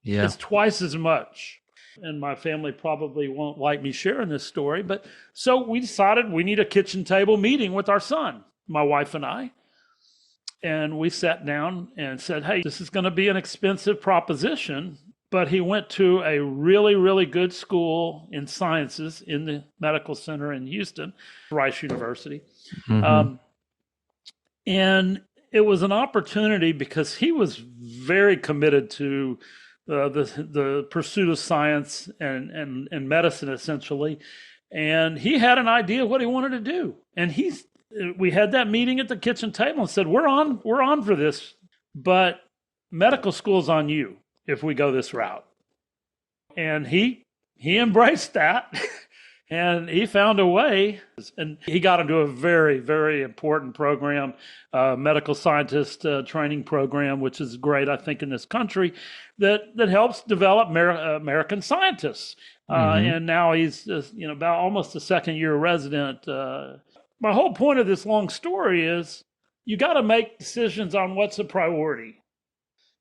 Yeah. it's twice as much. And my family probably won't like me sharing this story, but so we decided we need a kitchen table meeting with our son, my wife and I. And we sat down and said, hey, this is going to be an expensive proposition. But he went to a really, really good school in sciences in the medical center in Houston, Rice University. Hmm. Um, and it was an opportunity because he was very committed to the pursuit of science and medicine, essentially. And he had an idea of what he wanted to do. And we had that meeting at the kitchen table and said, we're on for this, but medical school's on you if we go this route. And he embraced that. And he found a way, and he got into a very, very important program, medical scientist training program, which is great, I think, in this country, that helps develop American scientists. Hmm. And now he's about almost a second year resident. My whole point of this long story is you got to make decisions on what's a priority,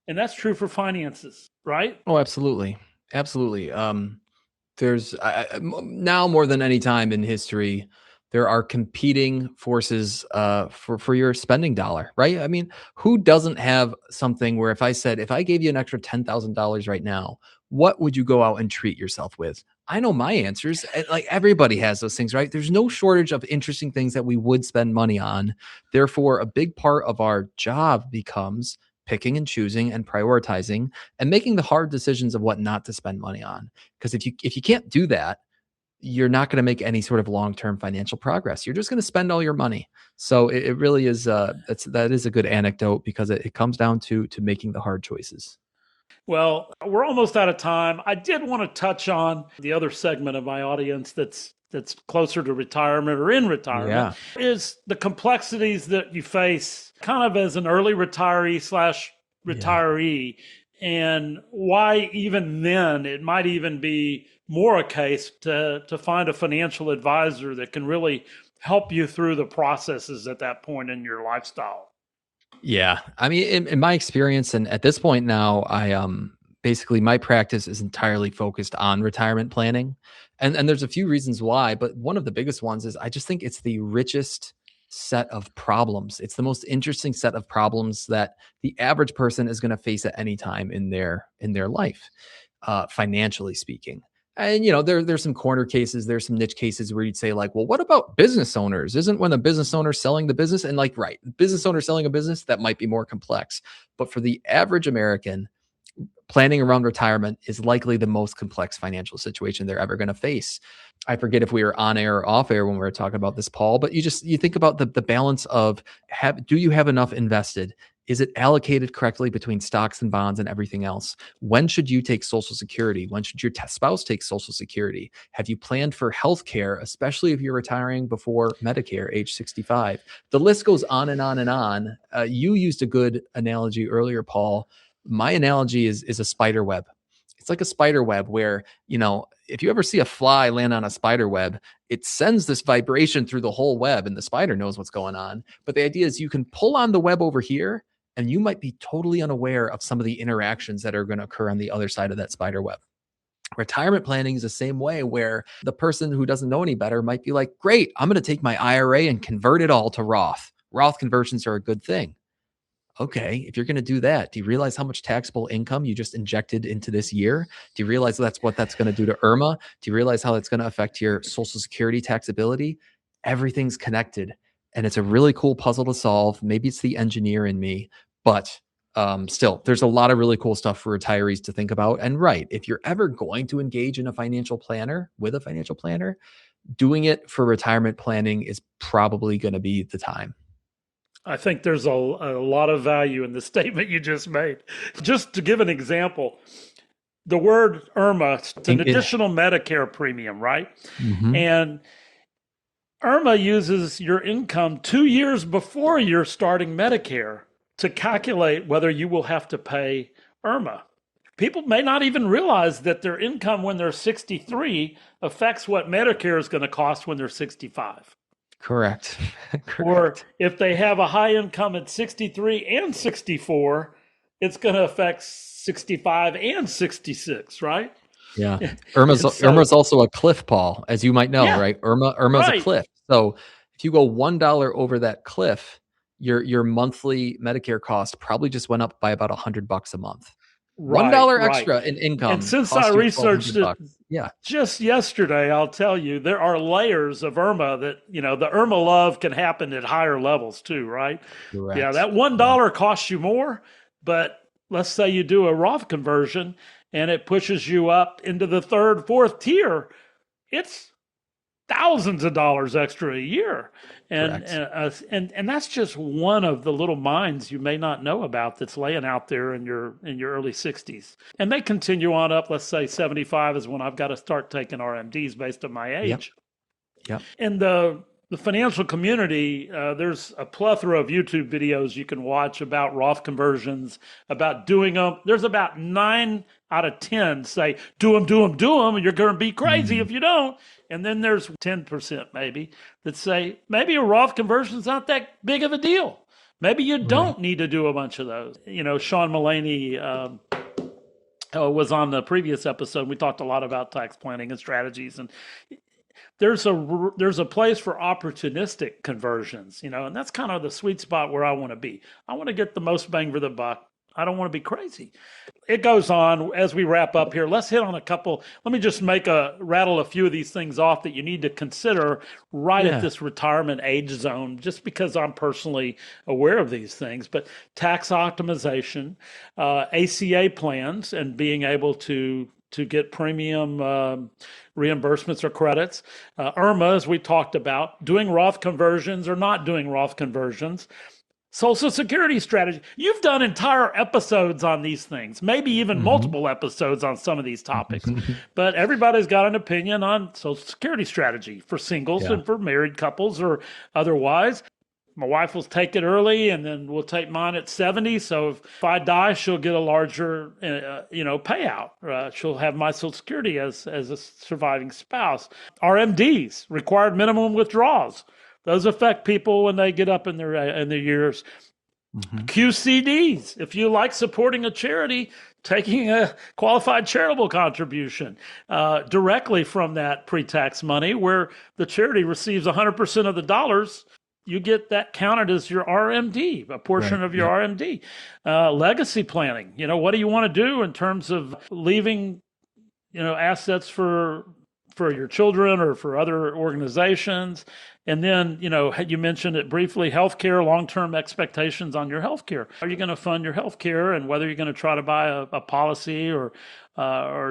and that's true for finances, right? Oh, absolutely. Absolutely. There's now more than any time in history, there are competing forces for your spending dollar, right? I mean, who doesn't have something where if I gave you an extra $10,000 right now, what would you go out and treat yourself with? I know my answers. Like everybody has those things, right? There's no shortage of interesting things that we would spend money on. Therefore, a big part of our job becomes picking and choosing and prioritizing and making the hard decisions of what not to spend money on. Because if you can't do that, you're not going to make any sort of long-term financial progress. You're just going to spend all your money. So it really is that is a good anecdote because it comes down to making the hard choices. Well, we're almost out of time. I did want to touch on the other segment of my audience that's closer to retirement or in retirement Yeah. is the complexities that you face kind of as an early retiree slash Yeah. retiree, and why even then it might even be more a case to find a financial advisor that can really help you through the processes at that point in your lifestyle. Yeah. I mean, in my experience, and at this point now, I basically my practice is entirely focused on retirement planning. And there's a few reasons why, but one of the biggest ones is I just think it's the richest set of problems. It's the most interesting set of problems that the average person is going to face at any time in their life, financially speaking. And there's some corner cases, there's some niche cases where you'd say like, well, what about business owners? Isn't when a business owner selling the business and like, right, business owner selling a business that might be more complex. But for the average American, planning around retirement is likely the most complex financial situation they're ever going to face. I forget if we were on air or off air when we were talking about this, Paul, but you think about the balance of do you have enough invested? Is it allocated correctly between stocks and bonds and everything else? When should you take Social Security? When should your spouse take Social Security? Have you planned for health care, especially if you're retiring before Medicare, age 65? The list goes on and on and on. You used a good analogy earlier, Paul. My analogy is a spider web. It's like a spider web where, if you ever see a fly land on a spider web, it sends this vibration through the whole web and the spider knows what's going on. But the idea is you can pull on the web over here and you might be totally unaware of some of the interactions that are going to occur on the other side of that spider web. Retirement planning is the same way, where the person who doesn't know any better might be like, great, I'm going to take my IRA and convert it all to Roth. Roth conversions are a good thing. Okay, if you're going to do that, do you realize how much taxable income you just injected into this year? Do you realize that's what that's going to do to IRMA? Do you realize how that's going to affect your Social Security taxability? Everything's connected, and it's a really cool puzzle to solve. Maybe it's the engineer in me, but still, there's a lot of really cool stuff for retirees to think about. And right, if you're ever going to engage in a financial planner with a financial planner, doing it for retirement planning is probably going to be the time. I think there's a lot of value in the statement you just made. Just to give an example, the word IRMA, it's an additional Medicare premium, right? Mm-hmm. And IRMA uses your income 2 years before you're starting Medicare to calculate whether you will have to pay IRMA. people may not even realize that their income when they're 63 affects what Medicare is going to cost when they're 65. Correct. Or Correct. if they have a high income at 63 and 64, it's going to affect 65 and 66, right? Yeah. Irma's also a cliff, Paul, as you might know, Yeah, right? Irma's a right. cliff. So if you go $1 over that cliff, your monthly Medicare cost probably just went up by about $100 a month. Right, $1 right. extra in And income since I costs you researched it $1,200. Yeah. just yesterday, I'll tell you, there are layers of Irma that, the Irma love can happen at higher levels too, right? Yeah, Correct. that $1 Yeah. costs you more, but let's say you do a Roth conversion and it pushes you up into the third, fourth tier. It's thousands of dollars extra a year, and Correct. and that's just one of the little mines you may not know about that's laying out there in your early 60s, and they continue on up. Let's say 75 is when I've got to start taking RMDs based on my Yep. age. Yep. In the financial community, there's a plethora of YouTube videos you can watch about Roth conversions, about doing them. There's about 9 out of 10 say, do them, do them, do them, and you're going to be crazy if you don't. And then there's 10% maybe that say, maybe a Roth conversion is not that big of a deal. Maybe you don't need to do a bunch of those. Sean Mullaney was on the previous episode. We talked a lot about tax planning and strategies, and there's a place for opportunistic conversions, and that's kind of the sweet spot where I want to be. I want to get the most bang for the buck. I don't want to be crazy. It goes on as we wrap up here. Let's hit on a couple. Let me just rattle a few of these things off that you need to consider right at this retirement age zone, just because I'm personally aware of these things. But tax optimization, ACA plans, and being able to get premium reimbursements or credits. IRMA, as we talked about, doing Roth conversions or not doing Roth conversions. Social Security strategy. You've done entire episodes on these things, maybe even multiple episodes on some of these topics. But everybody's got an opinion on Social Security strategy for singles and for married couples or otherwise. My wife will take it early, and then we'll take mine at 70. So if I die, she'll get a larger, payout. She'll have my Social Security as a surviving spouse. RMDs, required minimum withdrawals. Those affect people when they get up in their years. QCDs, if you like supporting a charity, taking a qualified charitable contribution directly from that pre-tax money, where the charity receives 100% of the dollars, you get that counted as your RMD, a portion of your RMD. Legacy planning, what do you want to do in terms of leaving, assets for your children or for other organizations? And then, you mentioned it briefly, healthcare, long-term expectations on your healthcare. Are you going to fund your healthcare, and whether you're going to try to buy a policy or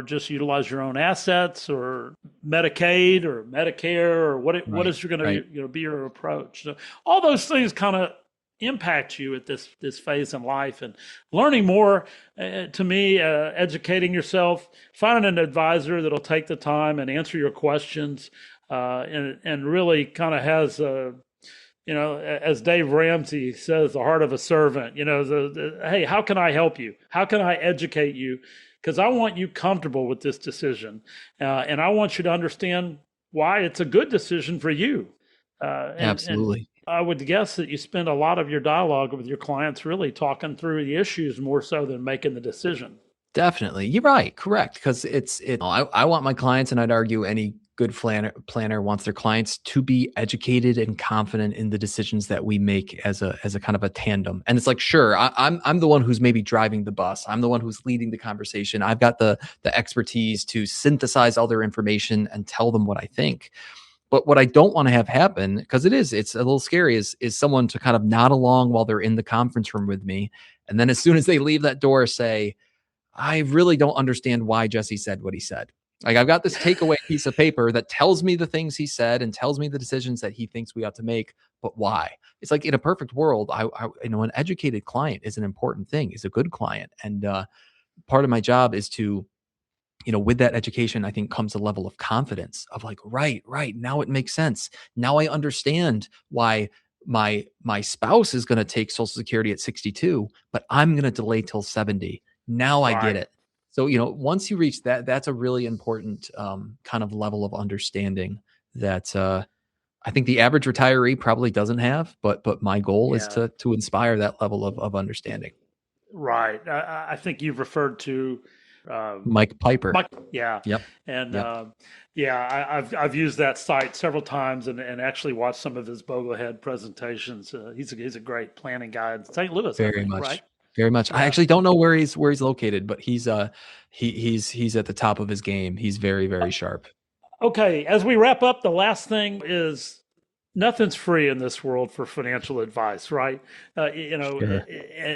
just utilize your own assets, or Medicaid or Medicare, or what is going to be your approach? So all those things kind of impact you at this phase in life. And learning more, to me, educating yourself, finding an advisor that'll take the time and answer your questions, and really kind of has as Dave Ramsey says, the heart of a servant. Hey, how can I help you? How can I educate you? Because I want you comfortable with this decision, and I want you to understand why it's a good decision for you. Absolutely. And I would guess that you spend a lot of your dialogue with your clients really talking through the issues more so than making the decision. Definitely. You're right. Correct. Because I want my clients, and I'd argue any good planner wants their clients to be educated and confident in the decisions that we make as a kind of a tandem. And it's like, sure, I'm the one who's maybe driving the bus. I'm the one who's leading the conversation. I've got the expertise to synthesize all their information and tell them what I think. But what I don't want to have happen, because it's a little scary, is someone to kind of nod along while they're in the conference room with me, and then as soon as they leave that door, say, I really don't understand why Jesse said what he said. Like, I've got this takeaway piece of paper that tells me the things he said and tells me the decisions that he thinks we ought to make, but why? It's like, in a perfect world, an educated client is an important thing, is a good client. And part of my job is to, with that education, I think comes a level of confidence of like, right, now it makes sense. Now I understand why my spouse is going to take Social Security at 62, but I'm going to delay till 70. Now I get it. So, once you reach that, that's a really important kind of level of understanding that I think the average retiree probably doesn't have, but my goal is Yeah. to inspire that level of understanding. Right. I think you've referred to um, Mike Piper. Mike. Yeah, Yep. and Yep. yeah, I've used that site several times and actually watched some of his Boglehead presentations. He's a great planning guy in St. Louis, I Very think. Right. much. Very much. I Yeah. actually don't know where he's located, but he's at the top of his game. He's very, very sharp. Okay. As we wrap up, the last thing is nothing's free in this world for financial advice, right? Sure.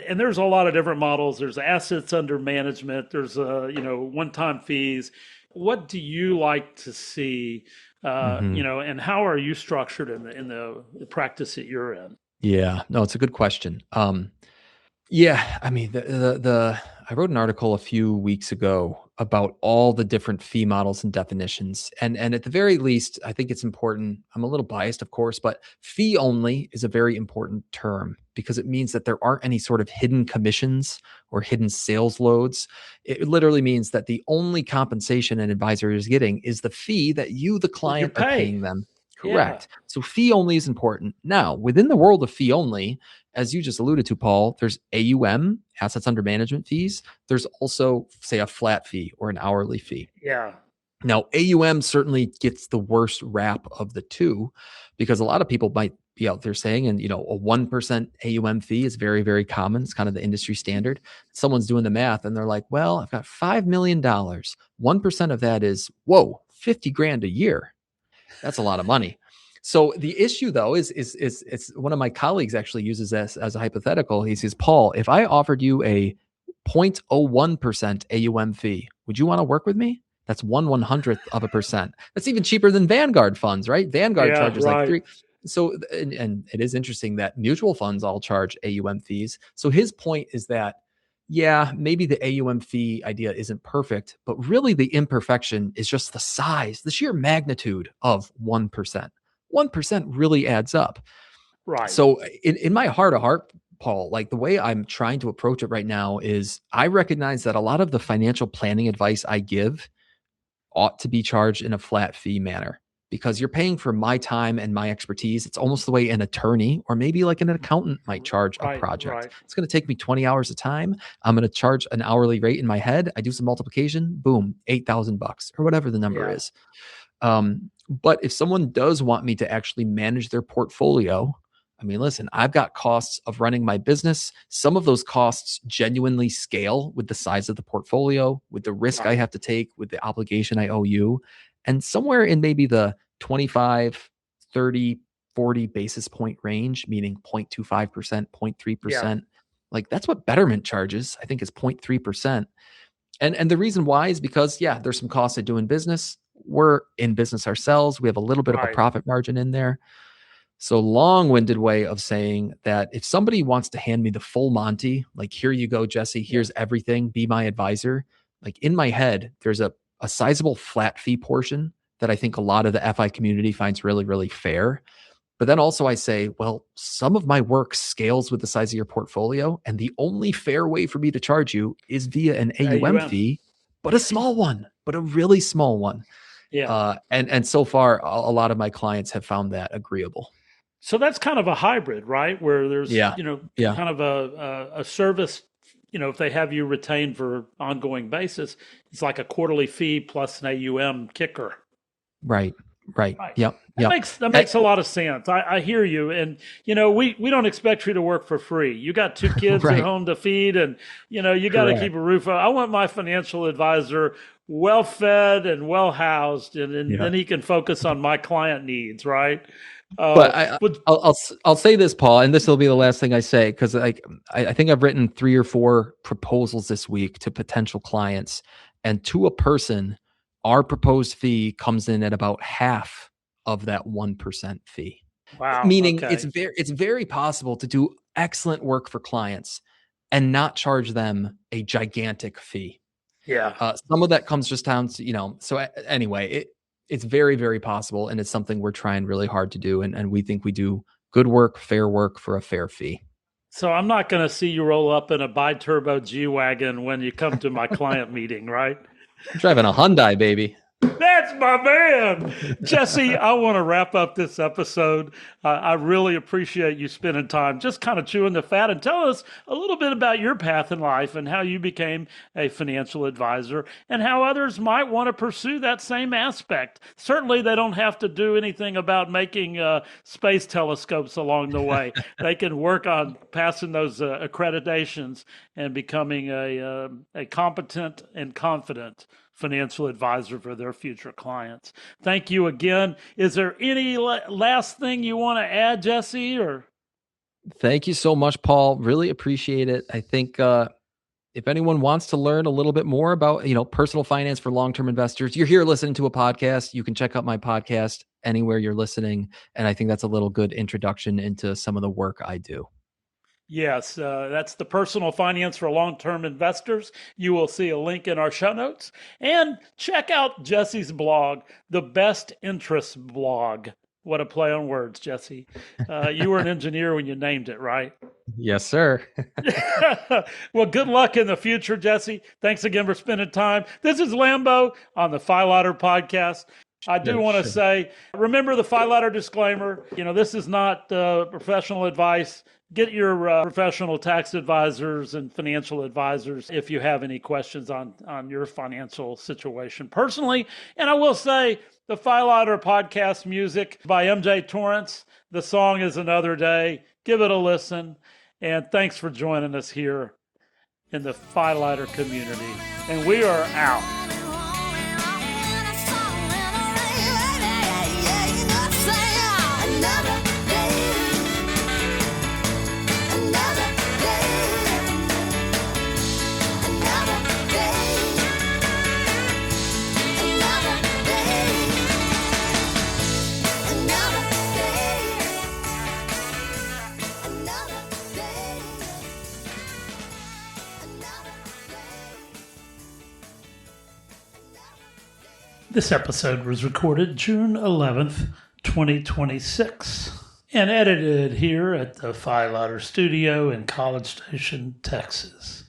And there's a lot of different models. There's assets under management. There's one-time fees. What do you like to see? Hmm. And how are you structured in the practice that you're in? Yeah. No, it's a good question. Yeah, I mean, the I wrote an article a few weeks ago about all the different fee models and definitions, and at the very least, I think it's important. I'm a little biased, of course, but fee only is a very important term because it means that there aren't any sort of hidden commissions or hidden sales loads. It literally means that the only compensation an advisor is getting is the fee that you, the That you client, are pay. paying them. Yeah. Correct. So fee only is important. Now, within the world of fee only, as you just alluded to, Paul, there's AUM, assets under management fees. There's also, say, a flat fee or an hourly fee. Yeah. Now, AUM certainly gets the worst rap of the two because a lot of people might be out there saying, and a 1% AUM fee is very, very common. It's kind of the industry standard. Someone's doing the math and they're like, well, I've got $5 million. 1% of that is, whoa, 50 grand a year. That's a lot of money. So the issue though is it's one of my colleagues actually uses this as a hypothetical. He says, Paul, if I offered you a 0.01% AUM fee, would you want to work with me? That's 1/100th of a percent. That's even cheaper than Vanguard funds, right? Vanguard Yeah. charges like Right. three. So and it is interesting that mutual funds all charge AUM fees. So his point is that yeah, maybe the AUM fee idea isn't perfect, but really the imperfection is just the size, the sheer magnitude of 1%. 1% really adds up. Right. So in my heart of heart, Paul, like the way I'm trying to approach it right now is I recognize that a lot of the financial planning advice I give ought to be charged in a flat fee manner because you're paying for my time and my expertise. It's almost the way an attorney or maybe like an accountant might charge a Right. project. Right. It's going to take me 20 hours of time. I'm going to charge an hourly rate in my head. I do some multiplication, boom, $8,000 or whatever the number Yeah. is. But if someone does want me to actually manage their portfolio, I mean, listen, I've got costs of running my business. Some of those costs genuinely scale with the size of the portfolio, with the risk I Right. have to take, with the obligation I owe you. And somewhere in maybe the 25, 30, 40 basis point range, meaning 0.25%, Yeah. 0.3%. Like that's what Betterment charges, I think is 0.3%. And the reason why is because yeah, there's some costs of doing business. We're in business ourselves. We have a little bit of a Right. profit margin in there. So long-winded way of saying that if somebody wants to hand me the full Monty, like here you go, Jesse, Yeah. here's everything, be my advisor. Like in my head, there's a sizable flat fee portion that I think a lot of the FI community finds really, really fair. But then also I say, well, some of my work scales with the size of your portfolio. And the only fair way for me to charge you is via an AUM AUM. fee, but a small one, but a really small one. Yeah. And so far, a lot of my clients have found that agreeable. So that's kind of a hybrid, right? Where there's, Yeah. Yeah. kind of a service, if they have you retained for ongoing basis, it's like a quarterly fee plus an AUM kicker. Right. Right. Right. Yep. That Yep. makes that makes a lot of sense. I hear you, and we don't expect you to work for free. You got two kids at Right. home to feed, and you got to keep Correct. a roof. I want my financial advisor well fed and well housed, and Yeah. then he can focus on my client needs. Right. But I'll say this, Paul, and this will be the last thing I say because I think I've written 3 or 4 proposals this week to potential clients, and to a person, our proposed fee comes in at about half of that 1% fee. wow. Meaning Okay. it's very possible to do excellent work for clients and not charge them a gigantic fee. Yeah. Some of that comes just down to, so anyway, it's very, very possible. And it's something we're trying really hard to do. And we think we do good work, fair work for a fair fee. So I'm not going to see you roll up in a bi-turbo G-Wagon when you come to my client meeting, right? I'm driving a Hyundai, baby. That's my man. Jesse, I want to wrap up this episode. I really appreciate you spending time just kind of chewing the fat and telling us a little bit about your path in life and how you became a financial advisor and how others might want to pursue that same aspect. Certainly, they don't have to do anything about making space telescopes along the way. They can work on passing those accreditations and becoming a competent and confident financial advisor for their future clients. Thank you again. Is there any last thing you want to add, Jesse? Or Thank you so much, Paul. Really appreciate it. I think if anyone wants to learn a little bit more about, personal finance for long-term investors, you're here listening to a podcast. You can check out my podcast anywhere you're listening. And I think that's a little good introduction into some of the work I do. yes, that's the personal finance for long-term investors. You will see a link in our show notes. And check out Jesse's blog, the Best Interest Blog. What a play on words, Jesse. You were an engineer when you named it, right? Yes, sir. Well, good luck in the future, Jesse. Thanks again for spending time. This is Lambo on the Filighter podcast. I do want to say, remember the Filighter disclaimer. This is not professional advice. Get your professional tax advisors and financial advisors if you have any questions on your financial situation personally. And I will say, the Filighter podcast music by MJ Torrance. The song is Another Day. Give it a listen. And thanks for joining us here in the Filighter community. And we are out. This episode was recorded June 11th, 2026, and edited here at the Filighter Studio in College Station, Texas.